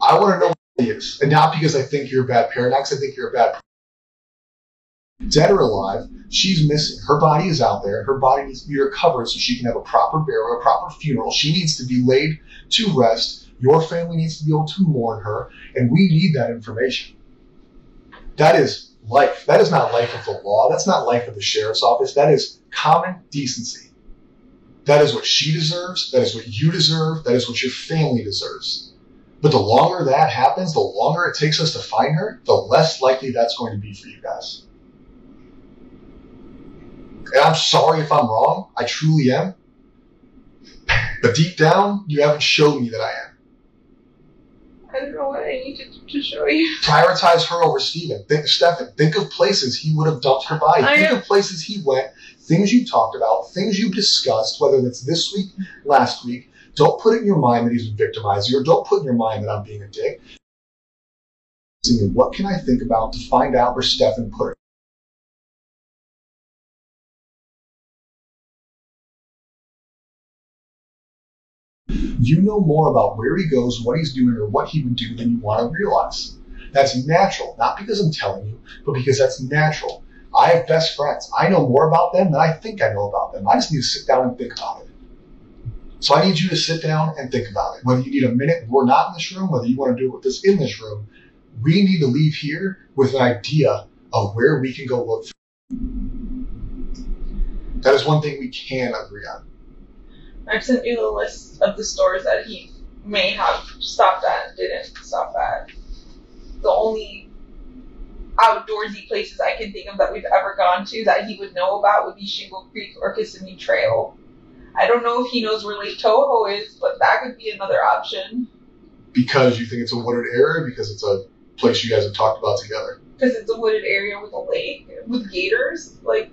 I want to know what it is. And not because I think you're a bad parent, not because I think you're a bad person. Dead or alive, she's missing. Her body is out there. Her body needs to be recovered so she can have a proper burial, a proper funeral. She needs to be laid to rest. Your family needs to be able to mourn her. And we need that information. That is life. That is not life of the law. That's not life of the sheriff's office. That is common decency. That is what she deserves. That is what you deserve. That is what your family deserves. But the longer that happens, the longer it takes us to find her, the less likely that's going to be for you guys. And I'm sorry if I'm wrong. I truly am. But deep down, you haven't showed me that I am. I don't know what I need to show you. Prioritize her over Stephan. Think of places he would have dumped her body. Think of places he went, things you talked about, things you've discussed, whether that's this week, last week. Don't put it in your mind that he's been victimizing you, or don't put in your mind that I'm being a dick. What can I think about to find out where Stephan put her? You know more about where he goes, what he's doing, or what he would do than you want to realize. That's natural, not because I'm telling you, but because that's natural. I have best friends. I know more about them than I think I know about them. I just need to sit down and think about it. So I need you to sit down and think about it. Whether you need a minute, we're not in this room, whether you want to do it with us in this room, we need to leave here with an idea of where we can go look for. That is one thing we can agree on. I've sent you the list of the stores that he may have stopped at and didn't stop at. The only outdoorsy places I can think of that we've ever gone to that he would know about would be Shingle Creek or Kissimmee Trail. I don't know if he knows where Lake Toho is, but that could be another option. Because you think it's a wooded area? Because it's a place you guys have talked about together? Because it's a wooded area with a lake, with gators. Like,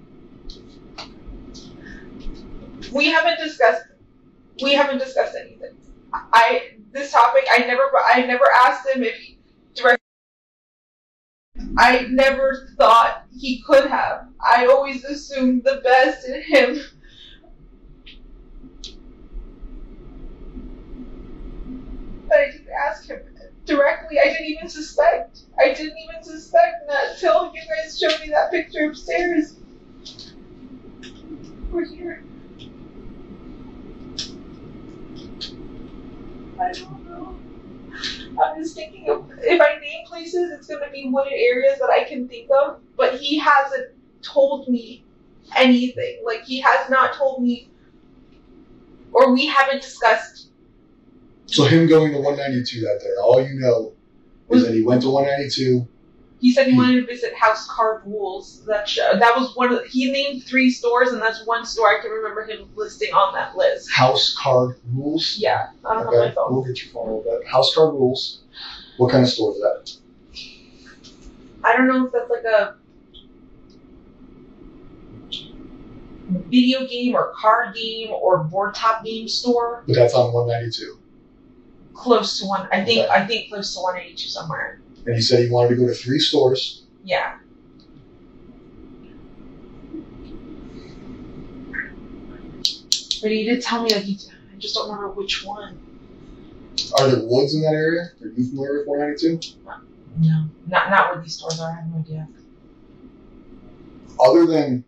we haven't discussed anything. This topic, I never asked him if he directly. I never thought he could have. I always assumed the best in him. But I didn't ask him directly. I didn't even suspect. Not until you guys showed me that picture upstairs. We're here. I don't know. I'm just thinking of, if I name places, it's going to be wooded areas that I can think of, but he hasn't told me anything. Like, he has not told me, or we haven't discussed. So him going to 192 that day, all you know is that he went to 192. He said he wanted to visit House Card Rules. That was one of he named 3 stores, and that's one store I can remember him listing on that list. House Card Rules? Yeah, I don't have my phone. We'll get your phone with that. House Card Rules. What kind of store is that? I don't know if that's like a video game or card game or board top game store. But that's on 192. Close to one. I think close to 182 somewhere. And he said he wanted to go to 3 stores. Yeah. But he did tell me that I just don't remember which one. Are there woods in that area? Are you familiar with 192? No. Not where these stores are. I have no idea. Other than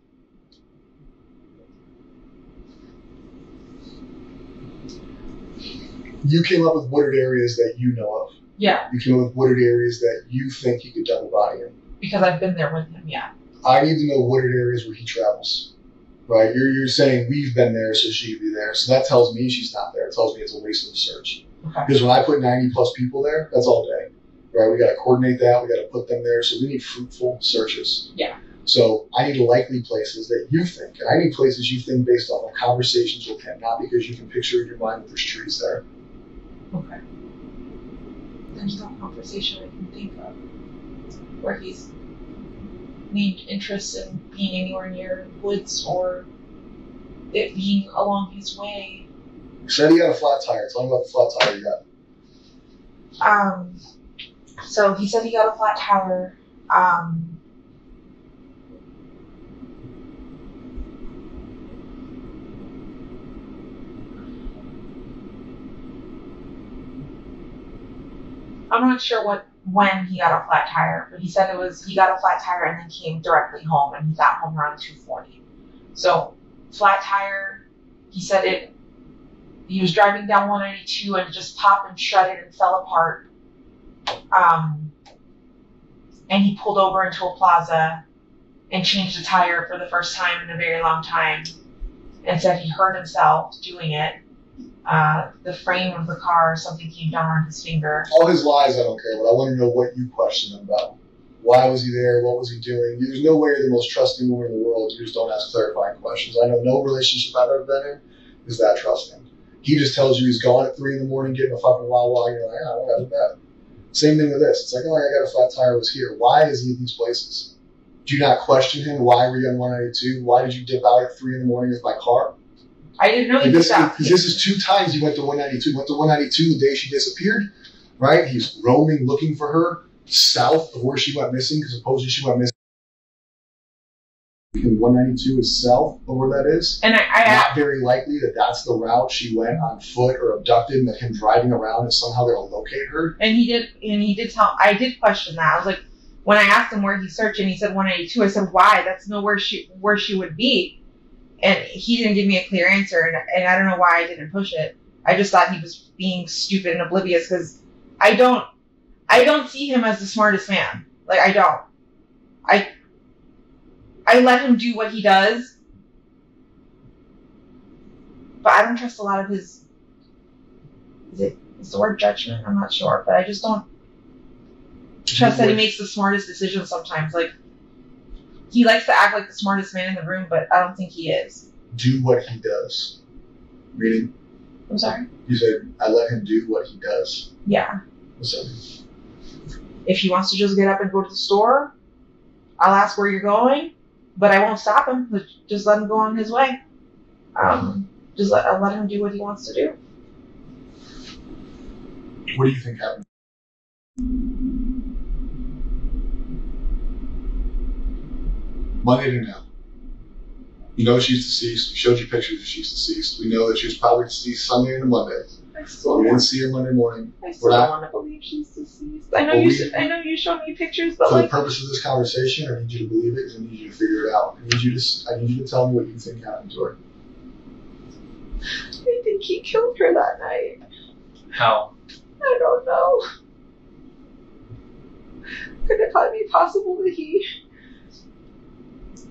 you came up with wooded areas that you know of. Yeah. You came up with wooded areas that you think you could dump a body in. Because I've been there with him, yeah. I need to know wooded areas where he travels. right? You're saying we've been there, so she'd be there. So that tells me she's not there. It tells me it's a waste of a search. Okay. Because when I put 90 plus people there, that's all day, right? We got to coordinate that. We got to put them there. So we need fruitful searches. Yeah. So I need likely places that you think, and I need places you think based on the conversations with him, not because you can picture in your mind that there's trees there. Okay. There's no conversation I can think of where he's named interest in being anywhere near woods or it being along his way. Said he got a flat tire. Tell me about the flat tire you got. So he said he got a flat tire. I'm not sure when he got a flat tire, but he said he got a flat tire and then came directly home, and he got home around 2:40. So flat tire, he said he was driving down 192 and just popped and shredded and fell apart. And he pulled over into a plaza and changed the tire for the first time in a very long time, and said he hurt himself doing it. The frame of the car, something came down on his finger. All his lies, I don't care, but I want to know what you question him about. Why was he there? What was he doing? There's no way you're the most trusting woman in the world. You just don't ask clarifying questions. I know no relationship I've ever been in is that trusting. He just tells you he's gone at 3 a.m, getting a fucking Wawa, and you're like, oh, whatever that. Same thing with this. It's like, oh, I got a flat tire, was here. Why is he in these places? Do you not question him? Why were you on 192? Why did you dip out at 3 a.m. with my car? I didn't know he this, did that. Because this is 2 times he went to 192. He went to 192 the day she disappeared, right? He's roaming, looking for her south of where she went missing, because supposedly she went missing. 192 is south of where that is. And I not very likely that that's the route she went on foot or abducted, and that him driving around is somehow going to locate her. And he did tell. I did question that. I was like, when I asked him where he searched, and he said 192. I said, why? That's nowhere where she would be. And he didn't give me a clear answer, and I don't know why I didn't push it. I just thought he was being stupid and oblivious, because I don't see him as the smartest man. Like, I don't. I let him do what he does, but I don't trust a lot of his. Is the word judgment? I'm not sure, but I just don't trust that he makes the smartest decisions sometimes. Like, he likes to act like the smartest man in the room, but I don't think he is. Do what he does. Meaning? I'm sorry? You said, I let him do what he does. Yeah. What's that mean? If he wants to just get up and go to the store, I'll ask where you're going, but I won't stop him. Just let him go on his way. I'll let him do what he wants to do. What do you think happened? Monday to now. You know she's deceased. We showed you pictures that she's deceased. We know that she was probably deceased Sunday into Monday. We didn't see her Monday morning. I still want to believe she's deceased. I know you showed me pictures, but for the purpose of this conversation, I need you to believe it because I need you to figure it out. I need you to tell me what you think happened to her. I think he killed her that night. How? I don't know. Could it be possible that he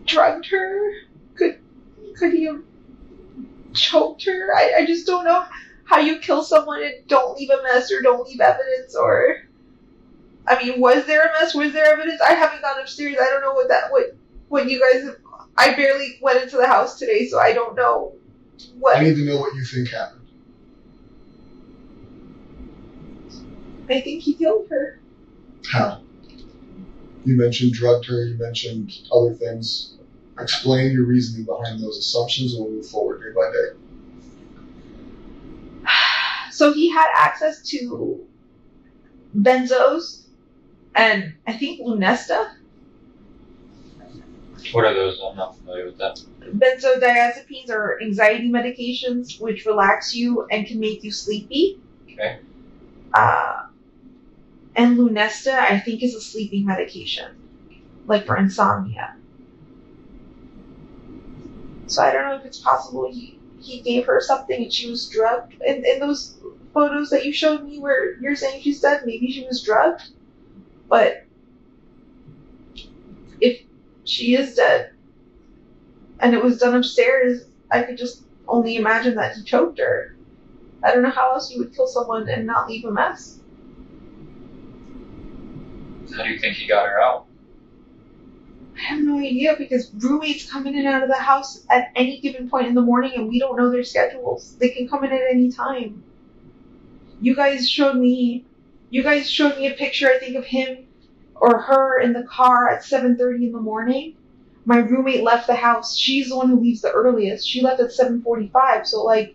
drugged her? Could he have choked her? I just don't know how you kill someone and don't leave a mess or don't leave evidence, or I mean, was there a mess? Was there evidence? I haven't gone upstairs. I don't know what you guys have. I barely went into the house today, so I don't know what. I need to know what you think happened. I think he killed her. How? You mentioned drugged her. You mentioned other things. Explain your reasoning behind those assumptions, and we'll move forward day by day. So he had access to benzos and I think Lunesta. What are those? I'm not familiar with that. Benzodiazepines are anxiety medications which relax you and can make you sleepy. Okay. And Lunesta, I think, is a sleeping medication, like for insomnia. So I don't know if it's possible he gave her something and she was drugged. In those photos that you showed me where you're saying she's dead, maybe she was drugged. But if she is dead, and it was done upstairs, I could just only imagine that he choked her. I don't know how else you would kill someone and not leave a mess. How do you think he got her out? I have no idea, because roommates come in and out of the house at any given point in the morning, and we don't know their schedules. They can come in at any time. You guys showed me a picture, I think, of him or her in the car at 7:30 in the morning. My roommate left the house. She's the one who leaves the earliest. She left at 7:45. So, like,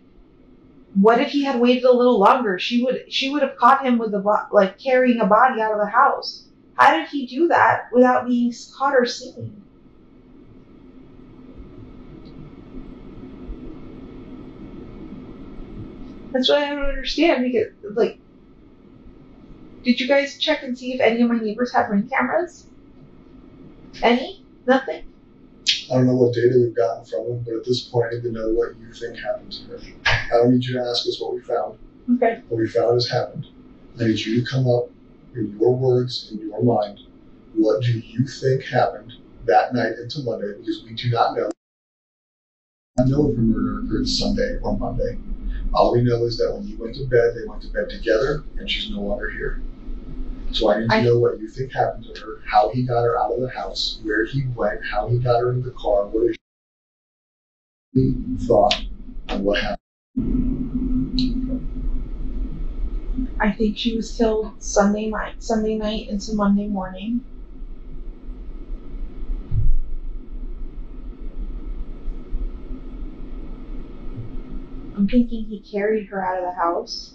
what if he had waited a little longer? She would have caught him with carrying a body out of the house. How did he do that without being caught or seen? That's what I don't understand, because, like, did you guys check and see if any of my neighbors have Ring cameras? Any? Nothing? I don't know what data we've gotten from them, but at this point, I need to know what you think happened to her. I don't need you to ask us what we found. Okay. What we found has happened. I need you to come up in your words, in your mind. What do you think happened that night into Monday? Because we do not know. I know if her murder occurred Sunday or Monday. All we know is that when you went to bed, they went to bed together, and she's no longer here. So I need to know what you think happened to her, how he got her out of the house, where he went, how he got her into the car, what is your thought on what happened. I think she was killed Sunday night into Monday morning. I'm thinking he carried her out of the house.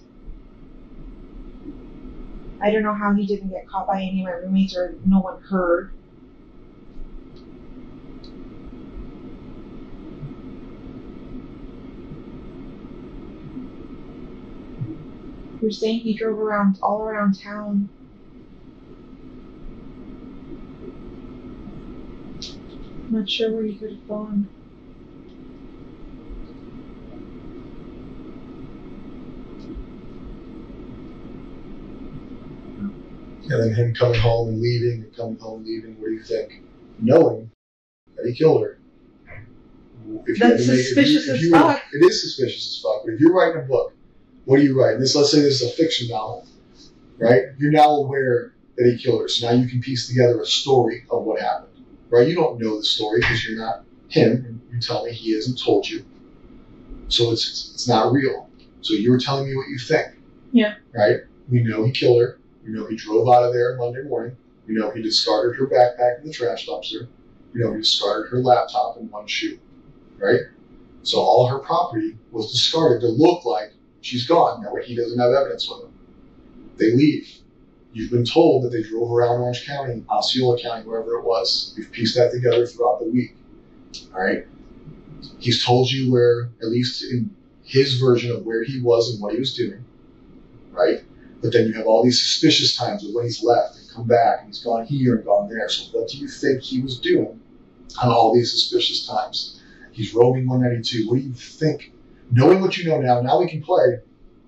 I don't know how he didn't get caught by any of my roommates or no one heard. You're saying he drove all around town. I'm not sure where he could have gone. And then him coming home and leaving, and coming home and leaving, what do you think? Knowing that he killed her. That's suspicious as fuck. It is suspicious as fuck, but if you're writing a book, what do you write? Let's say this is a fiction novel, right? You're now aware that he killed her, so now you can piece together a story of what happened, right? You don't know the story because you're not him, and you tell me he hasn't told you. So it's not real. So you're telling me what you think. Yeah. Right? We know he killed her. We know he drove out of there Monday morning. We know he discarded her backpack in the trash dumpster. We know he discarded her laptop and one shoe, right? So all her property was discarded to look like she's gone. That way he doesn't have evidence with him. They leave. You've been told that they drove around Orange County, Osceola County, wherever it was. We've pieced that together throughout the week, all right? He's told you where, at least in his version of where he was and what he was doing, right? But then you have all these suspicious times of when he's left and come back and he's gone here and gone there. So what do you think he was doing on all these suspicious times? He's roaming 192. What do you think? Knowing what you know now we can play.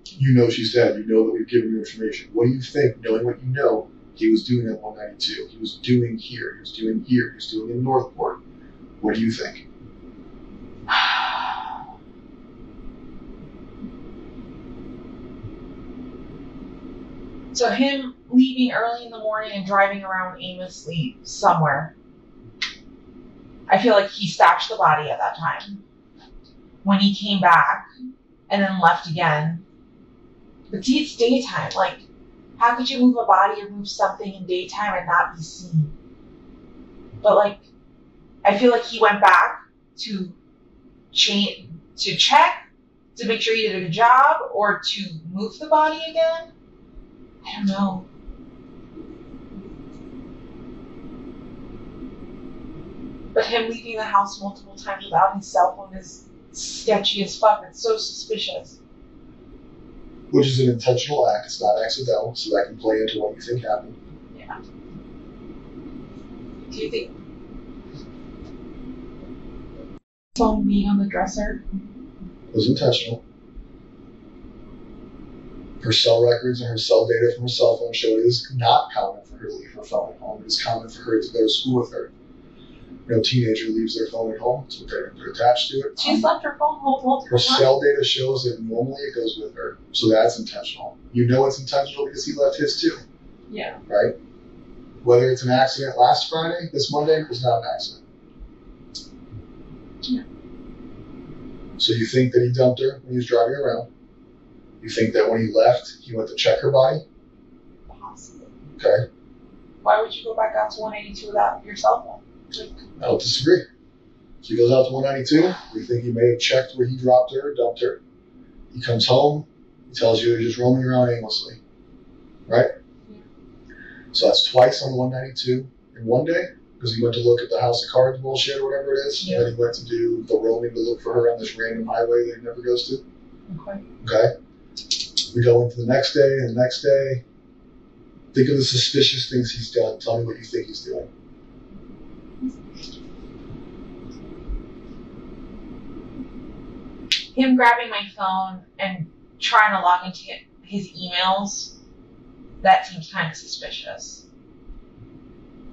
You know she's dead. You know that we've given you information. What do you think, knowing what you know, he was doing at 192? He was doing here. He was doing here. He was doing in Northport. What do you think? So him leaving early in the morning and driving around aimlessly somewhere. I feel like he stashed the body at that time. When he came back and then left again. But see, it's daytime. Like, how could you move a body or move something in daytime and not be seen? But like, I feel like he went back to check to make sure he did a good job, or to move the body again. I don't know. But him leaving the house multiple times without his cell phone is sketchy as fuck. It's so suspicious. Which is an intentional act. It's not accidental, so that can play into what you think happened. Yeah. Do you think phone being on the dresser was intentional? Her cell records and her cell data from her cell phone show it is not common for her to leave her phone at home. It is common for her to go to school with her. Teenager leaves their phone at home, so they're attached to it. She's left her phone home multiple Her times. cell data shows that normally it goes with her, so that's intentional. You know it's intentional because he left his too, Yeah. right? Whether it's an accident last Friday, this Monday, it was not an accident. Yeah. So you think that he dumped her when he was driving around. You think that when he left, he went to check her body. Possibly. Okay. Why would you go back out to 182 without your cell phone? I don't disagree. So he goes out to 192. We think he may have checked where he dropped her, dumped her. He comes home. He tells you they're just roaming around aimlessly. Right? Yeah. So that's twice on the 192 in one day because he went to look at the house of cards bullshit or whatever it is. Yeah. And then he went to do the roaming to look for her on this random highway that he never goes to. Okay. Okay? We go into the next day and the next day. Think of the suspicious things he's done. Tell me what you think he's doing. Him grabbing my phone and trying to log into his emails, that seems kind of suspicious.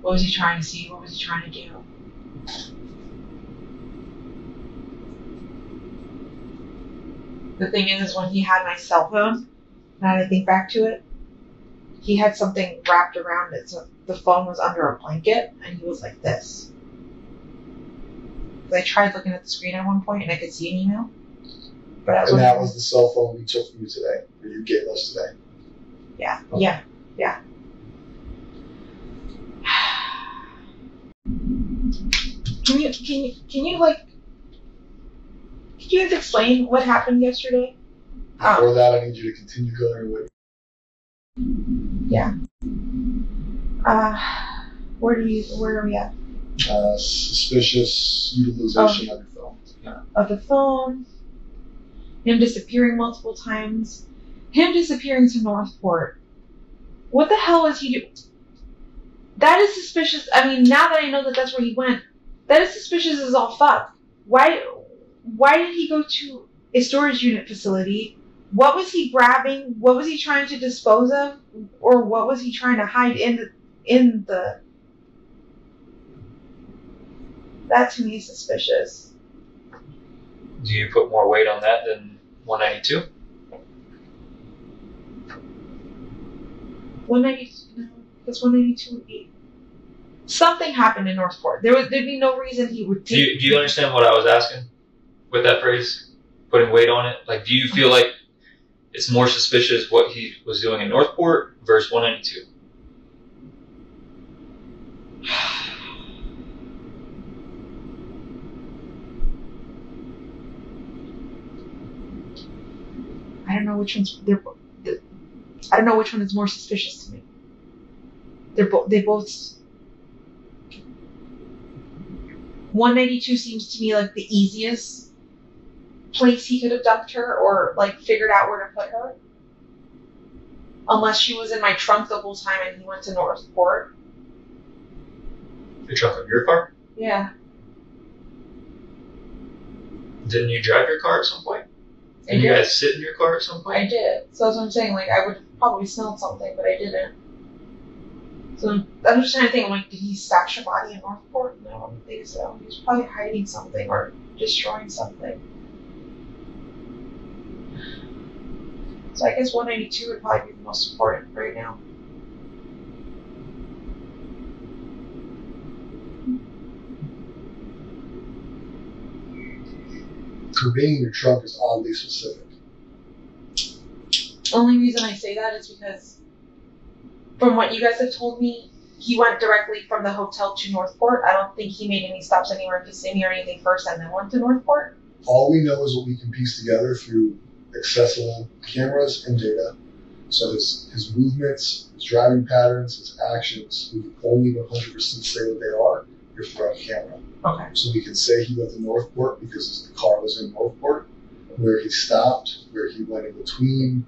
What was he trying to see? What was he trying to do? The thing is when he had my cell phone, now that I think back to it, he had something wrapped around it, so the phone was under a blanket, and he was like this. I tried looking at the screen at one point, and I could see an email. But And that was the cell phone we took from you today, or you gave us today. Yeah, Okay. yeah. Can you could you guys explain what happened yesterday? Before that, I need you to continue going with. Yeah. Where are we at? Suspicious utilization of your phone. Yeah. Of the phone. Him disappearing multiple times. Him disappearing to Northport. What the hell is he doing? That is suspicious. I mean, now that I know that that's where he went, that is suspicious as all fuck. Why did he go to a storage unit facility? What was he grabbing? What was he trying to dispose of? Or what was he trying to hide in the... That to me is suspicious. Do you put more weight on that than 192? 192, no, because 192 would be... Something happened in Northport. There'd be no reason he would Do take... you understand what I was asking with that phrase? Putting weight on it? Like, do you feel like it's more suspicious what he was doing in Northport versus 192? I don't know which one's... I don't know which one is more suspicious to me. They both... 192 seems to me like the easiest place he could have dumped her or like figured out where to put her. Unless she was in my trunk the whole time and he went to Northport. The trunk of your car? Yeah. Didn't you drive your car at some point? I Did you did. guys sit in your car at some point? I did. So that's what I'm saying. Like, I would have probably smelled something, but I didn't. So I'm just trying to think, I'm like, did he stash a body in Northport? No, I don't think so. He was probably hiding something or destroying something. So I guess 192 would probably be the most important right now. For being in your trunk is oddly specific. Only reason I say that is because from what you guys have told me, he went directly from the hotel to Northport. I don't think he made any stops anywhere in Kissimmee or anything first and then went to Northport. All we know is what we can piece together through accessible cameras and data. So his movements, his driving patterns, his actions, we can only 100% say what they are if they're on camera. Okay. So we can say he went to Northport because the car was in Northport. Where he stopped, where he went in between,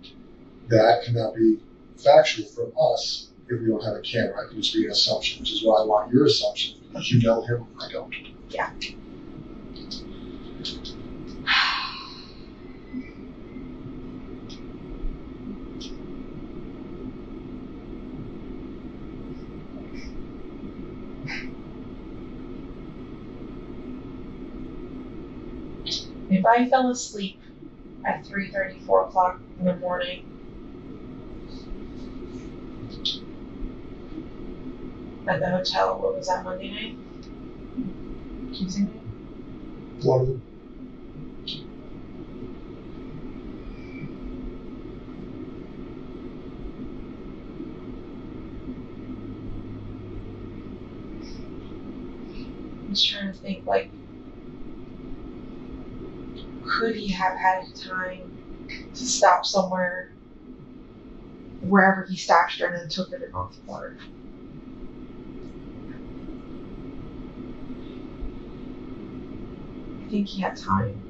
that cannot be factual from us if we don't have a camera. It can just be an assumption, which is why I want your assumption, because you know him, I don't. Yeah. If I fell asleep at 3:30, 4 o'clock in the morning, at the hotel, what was that, Monday night? Tuesday night? One of them. I'm just trying to think, like, could he have had time to stop somewhere, wherever he stashed her, and then took her to Northport? I think he had time.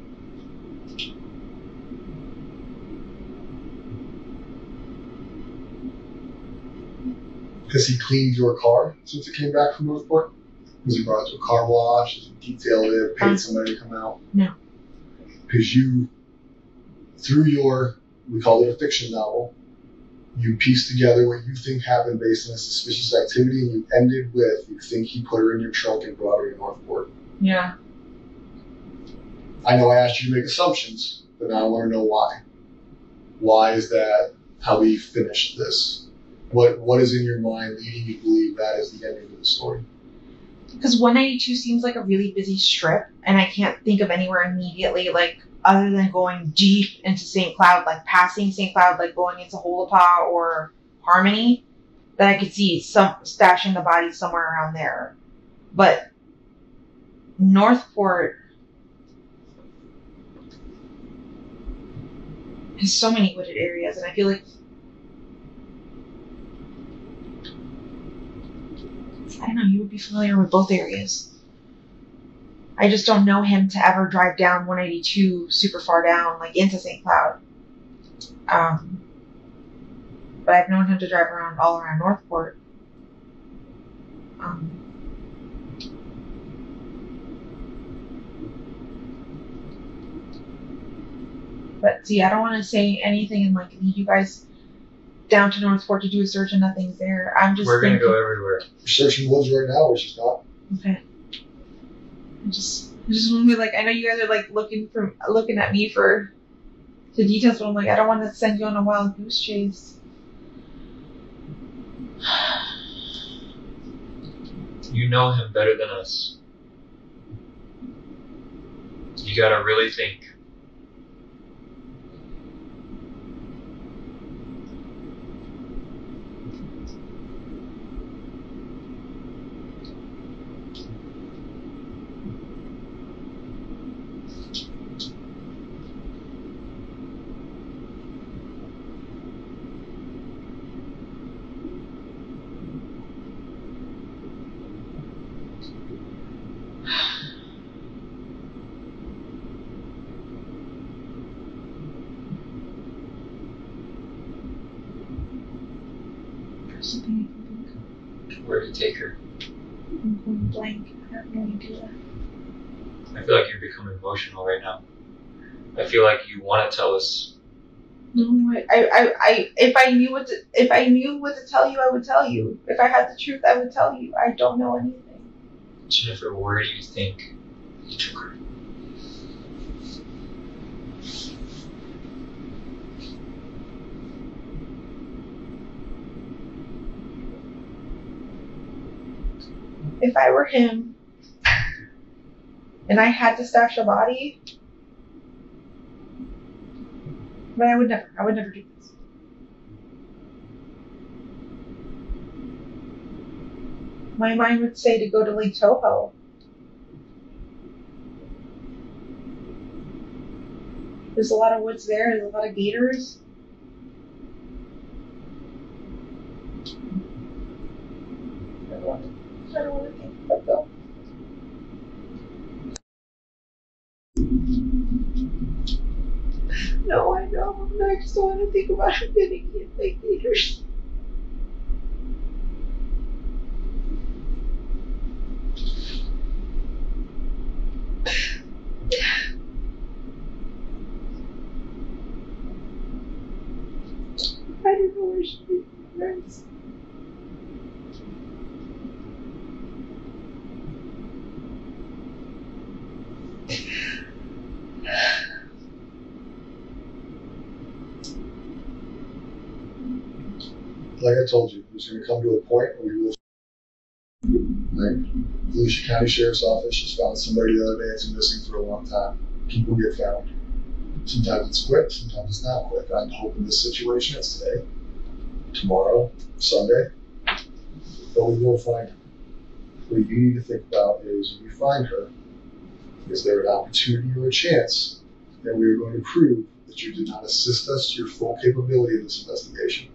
Has he cleaned your car since it came back from Northport? Was he brought it to a car wash? Has he detailed it? Paid somebody to come out? No. Because you, through your, we call it a fiction novel, you pieced together what you think happened based on a suspicious activity, and you ended with, you think he put her in your trunk and brought her to Northport. Yeah. I know I asked you to make assumptions, but now I want to know why. Why is that how we finished this? What is in your mind leading you to believe that is the ending of the story? Because 192 seems like a really busy strip, and I can't think of anywhere immediately, like, other than going deep into St. Cloud, like passing St. Cloud, like going into Holapa or Harmony, that I could see some stashing the body somewhere around there. But Northport has so many wooded areas, and I feel like I don't know, he would be familiar with both areas. I just don't know him to ever drive down 182 super far down, like into St. Cloud. But I've known him to drive around all around Northport. But see, I don't want to say anything and like lead you guys down to Northport to do a search and nothing's there. I'm just We're going to go everywhere. You're searching woods right now, or she's not? Okay. I just want to be like, I know you guys are like looking at me for the details, but I'm like, I don't want to send you on a wild goose chase. You know him better than us. You gotta really think. Something I can think Where to take her. of. I'm going blank. I have no idea. I feel like you're becoming emotional right now. I feel like you want to tell us. No, if I knew what to tell you, I would tell you. If I had the truth, I would tell you. I don't know anything. Jennifer, where do you think he took her? If I were him and I had to stash a body, but I would never do this. My mind would say to go to Lake Toho. There's a lot of woods there, there's a lot of gators. I don't want to think about though. No, I know. I just don't want to think about it getting hit by gators. I don't know where she is. like I told you, it's going to come to a point where we will. Right? The Volusia County Sheriff's Office just found somebody the other day that's been missing for a long time. People get found. Sometimes it's quick, sometimes it's not quick. I'm hoping this situation is today, tomorrow, Sunday, but we will find her. What you need to think about is when you find her, is there an opportunity or a chance that we are going to prove that you did not assist us to your full capability in this investigation?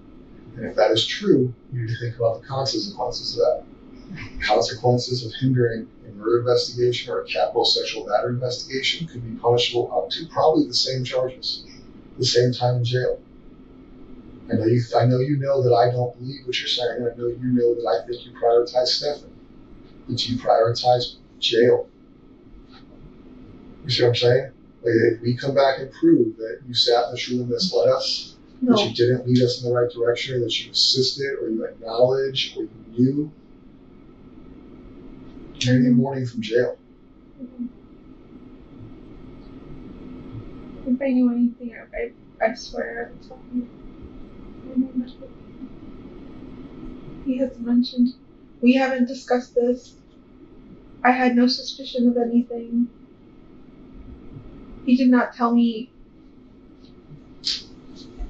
And if that is true, you need to think about the consequences of that. Consequences of hindering a murder investigation or a capital sexual battery investigation could be punishable up to probably the same charges, the same time in jail. I know you know that I don't believe what you're saying. I know you know that I think you prioritize Stephan, that you prioritize jail. You see what I'm saying? Like, if we come back and prove that you sat in this room and misled us, No. that you didn't lead us in the right direction, or that you assisted, or you acknowledged, or you knew, you're going to get warning from jail. If I knew anything, I swear I would tell you. He has mentioned, we haven't discussed this. I had no suspicion of anything. He did not tell me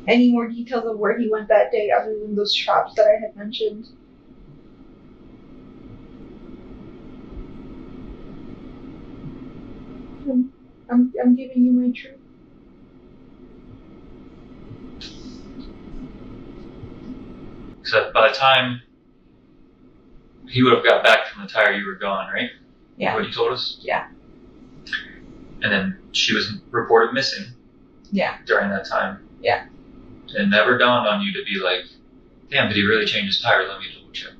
any more details of where he went that day other than those traps that I had mentioned. I'm giving you my truth. Except by the time he would have got back from the tire, you were gone, right? Yeah. What you told us? Yeah. And then she was reported missing. Yeah. During that time. Yeah. It never dawned on you to be like, damn, did he really change his tire? Let me double check.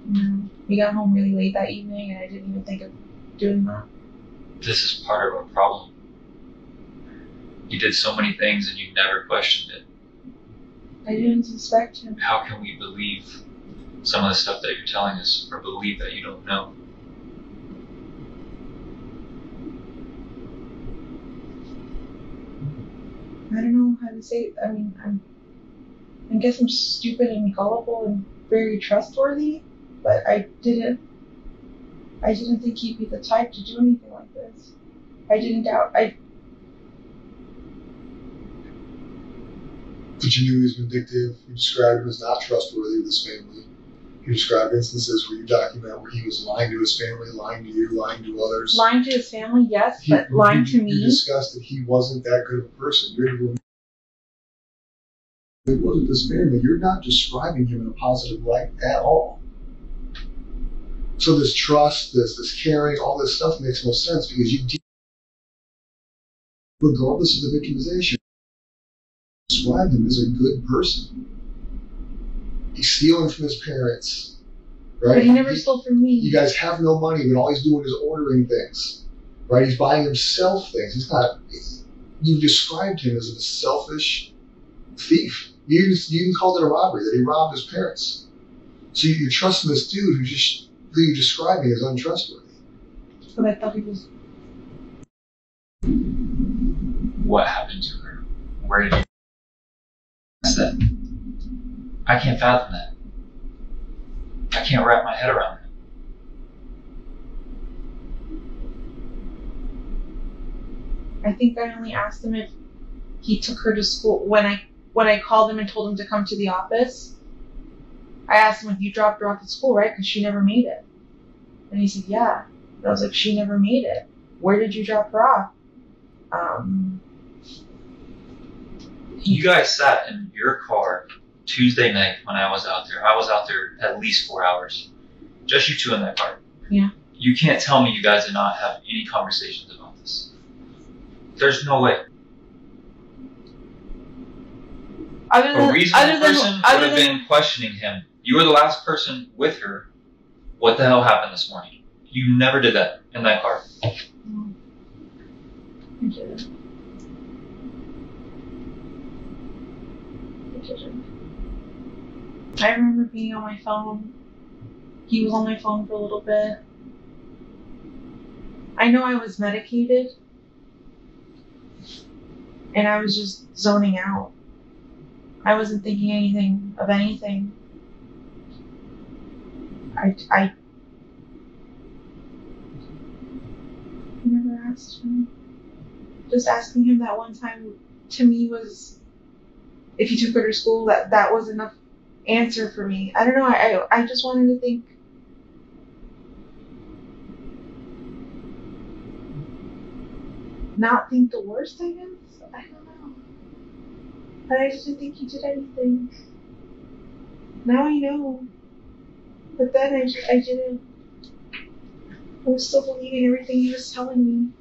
No. We got home really late that evening and I didn't even think of doing that. This is part of our problem. You did so many things and you never questioned it. I didn't suspect him. How can we believe some of the stuff that you're telling us, or believe that you don't know? I don't know how to say it. I mean, I guess I'm stupid and gullible and very trustworthy, but I didn't think he'd be the type to do anything like this. I didn't doubt. But you knew he was vindictive. You described him as not trustworthy with his family. You described instances where you document where he was lying to his family, lying to you, lying to others. Lying to his family, yes, but lying to me. You discussed that he wasn't that good of a person. It wasn't his family. You're not describing him in a positive light at all. So this trust, this caring, all this stuff makes no sense because you, regardless of the victimization, described him as a good person. He's stealing from his parents, right? But he never stole from me. You guys have no money, but all he's doing is ordering things, right? He's buying himself things. You described him as a selfish thief. You even called it a robbery, that he robbed his parents. So you're trusting this dude who you're describing as untrustworthy. But I thought he was. What happened to her? Where did you? That's that. I can't fathom that. I can't wrap my head around that. I think I only asked him if he took her to school. When I called him and told him to come to the office, I asked him if you dropped her off at school, right? Because she never made it. And he said, yeah. And I was like, she never made it. Where did you drop her off? You guys sat in your car Tuesday night when I was out there. I was out there at least 4 hours. Just you two in that car. Yeah. You can't tell me you guys did not have any conversations about this. There's no way. A reasonable person would have been questioning him. You were the last person with her. What the hell happened this morning? You never did that in that car. No. I didn't. I remember being on my phone. He was on my phone for a little bit. I know I was medicated. And I was just zoning out. I wasn't thinking anything of anything. I never asked him. Just asking him that one time to me was, if he took her to school, that was enough answer for me. I don't know. I just wanted to think. Not think the worst, I guess. I don't know. But I just didn't think he did anything. Now I know. But then I didn't. I was still believing everything he was telling me.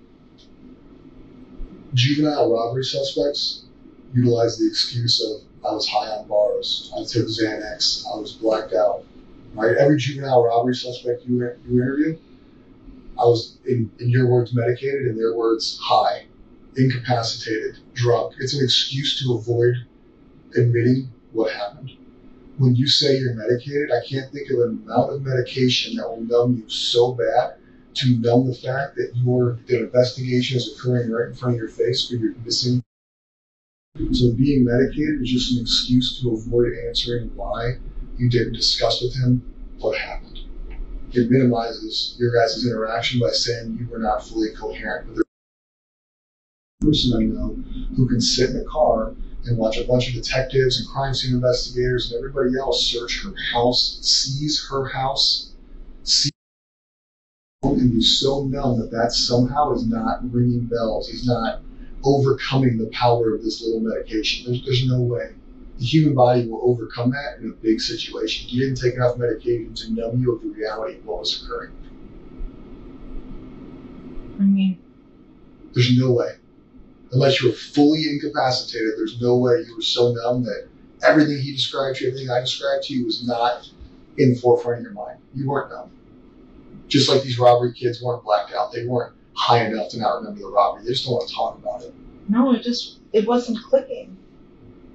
Juvenile robbery suspects utilize the excuse of, I was high on bars, I took Xanax, I was blacked out. Right? Every juvenile robbery suspect you interview, I was, in your words, medicated, in their words, high, incapacitated, drunk. It's an excuse to avoid admitting what happened. When you say you're medicated, I can't think of an amount of medication that will numb you so bad to numb the fact that the investigation is occurring right in front of your face, but you're missing. So being medicated is just an excuse to avoid answering why you didn't discuss with him what happened. It minimizes your guys' interaction by saying you were not fully coherent. But there's a person I know who can sit in a car and watch a bunch of detectives and crime scene investigators and everybody else search her house, seize her house, and be so numb that somehow is not ringing bells, is not overcoming the power of this little medication. There's no way. The human body will overcome that in a big situation. You didn't take enough medication to numb you of the reality of what was occurring. I mean, there's no way. Unless you were fully incapacitated, there's no way you were so numb that everything he described to you, everything I described to you was not in the forefront of your mind. You weren't numb. Just like these robbery kids weren't blacked out. They weren't high enough to not remember the robbery. They just don't want to talk about it. No, it wasn't clicking.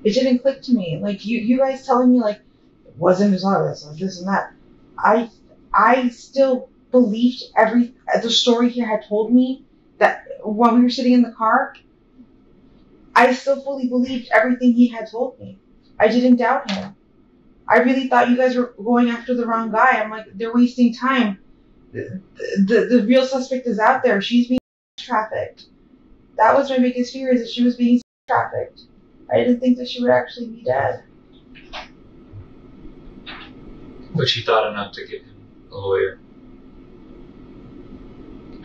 It didn't click to me. Like you guys telling me like it wasn't as obvious, like this and that. I still believed the story he had told me, that when we were sitting in the car, I still fully believed everything he had told me. I didn't doubt him. I really thought you guys were going after the wrong guy. I'm like, they're wasting time. The real suspect is out there. She's being trafficked. That was my biggest fear, is that she was being trafficked. I didn't think that she would actually be dead. But she thought enough to get him a lawyer.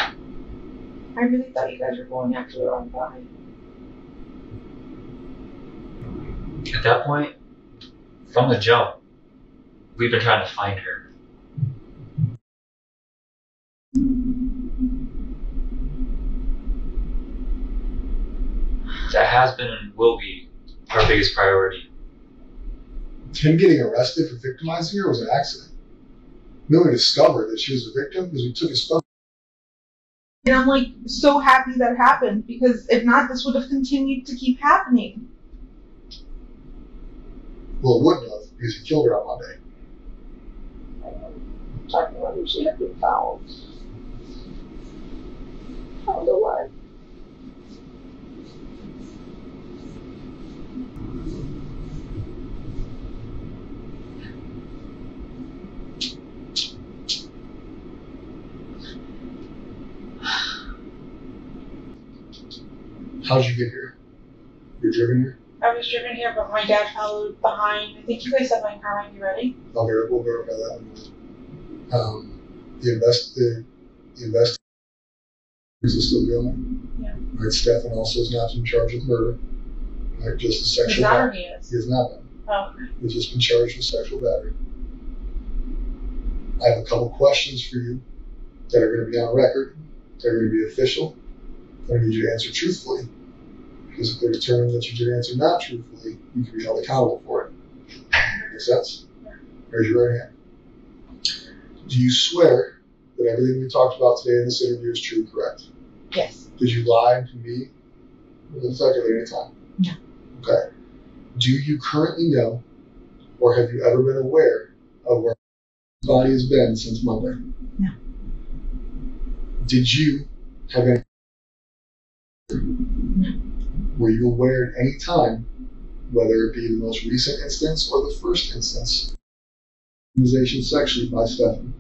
I really thought you guys were going after the wrong guy. At that point, from the jump, we've been trying to find her. That has been and will be our biggest priority. Him getting arrested for victimizing her was an accident. Miller discovered that she was a victim because we took his phone. And I'm like so happy that happened, because if not, this would have continued to keep happening. Well, it wouldn't have, because he killed her on Monday. I'm talking about if she had been found. Found alive. How'd you get here? You're driven here? I was driven here, but my dad followed behind. I think you guys said my car might be ready. We'll verify that one. The investigation is still going. Yeah. Right, Stephan also is not in charge of murder. Right, just a sexual He's not, or battery. he is? He has not been. Oh, okay. He's just been charged with sexual battery. I have a couple questions for you that are going to be on record. They're going to be official. I need you to answer truthfully. Because if they determine that you did answer not truthfully, you can be held accountable for it. Make sense? Yeah. Raise your right hand. Do you swear that everything we talked about today in this interview is true and correct? Yes. Did you lie to me or the detective at any time? No. Okay. Do you currently know, or have you ever been aware of where his body has been since Monday? No. Did you have any? No. Were you aware at any time whether it be the most recent instance or the first instance, victimization sexually by Stephan.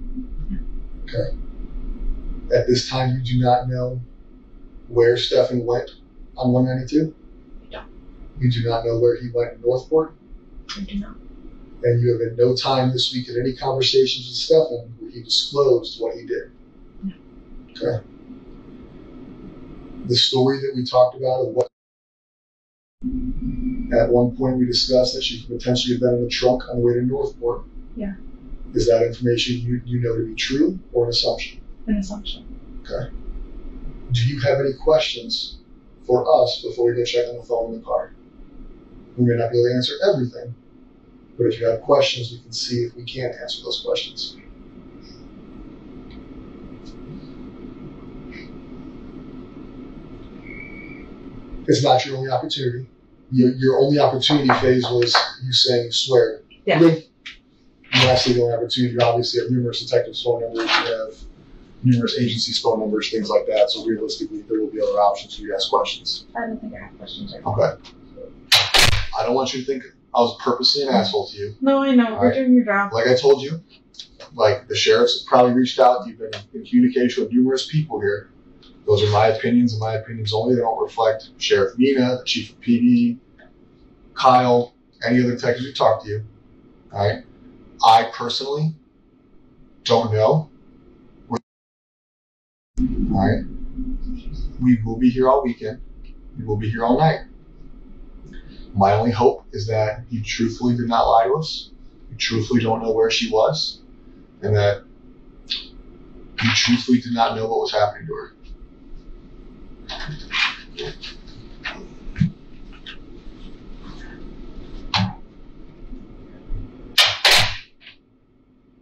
Okay. At this time, you do not know where Stephan went on 192? No. You do not know where he went in Northport? I do not. And you have at no time this week in any conversations with Stephan where he disclosed what he did? No. Okay. The story that we talked about of what at one point we discussed that she could potentially have been in the trunk on the way to Northport. Yeah. Is that information you know to be true or an assumption? An assumption. Okay. Do you have any questions for us before we go check on the phone in the car? We may not be able to answer everything, but if you have questions, we can see if we can answer those questions. It's not your only opportunity. Your only opportunity phase was you saying you swear. Yeah. Lastly, the only opportunity, you obviously have numerous detectives' phone numbers, you have numerous agencies' phone numbers, things like that. So realistically, there will be other options for you to ask questions. I don't think I have questions right now. Okay. I don't want you to think I was purposely an asshole to you. No, I know. All We're right. doing your job. Like I told you, like the sheriff's probably reached out. You've been in communication with numerous people here. Those are my opinions and my opinions only. They don't reflect Sheriff Mina, the chief of PD, Kyle, any other detectives who talk to you. All right. I personally don't know. All right. We will be here all weekend. We will be here all night. My only hope is that you truthfully did not lie to us. You truthfully don't know where she was, and that you truthfully did not know what was happening to her.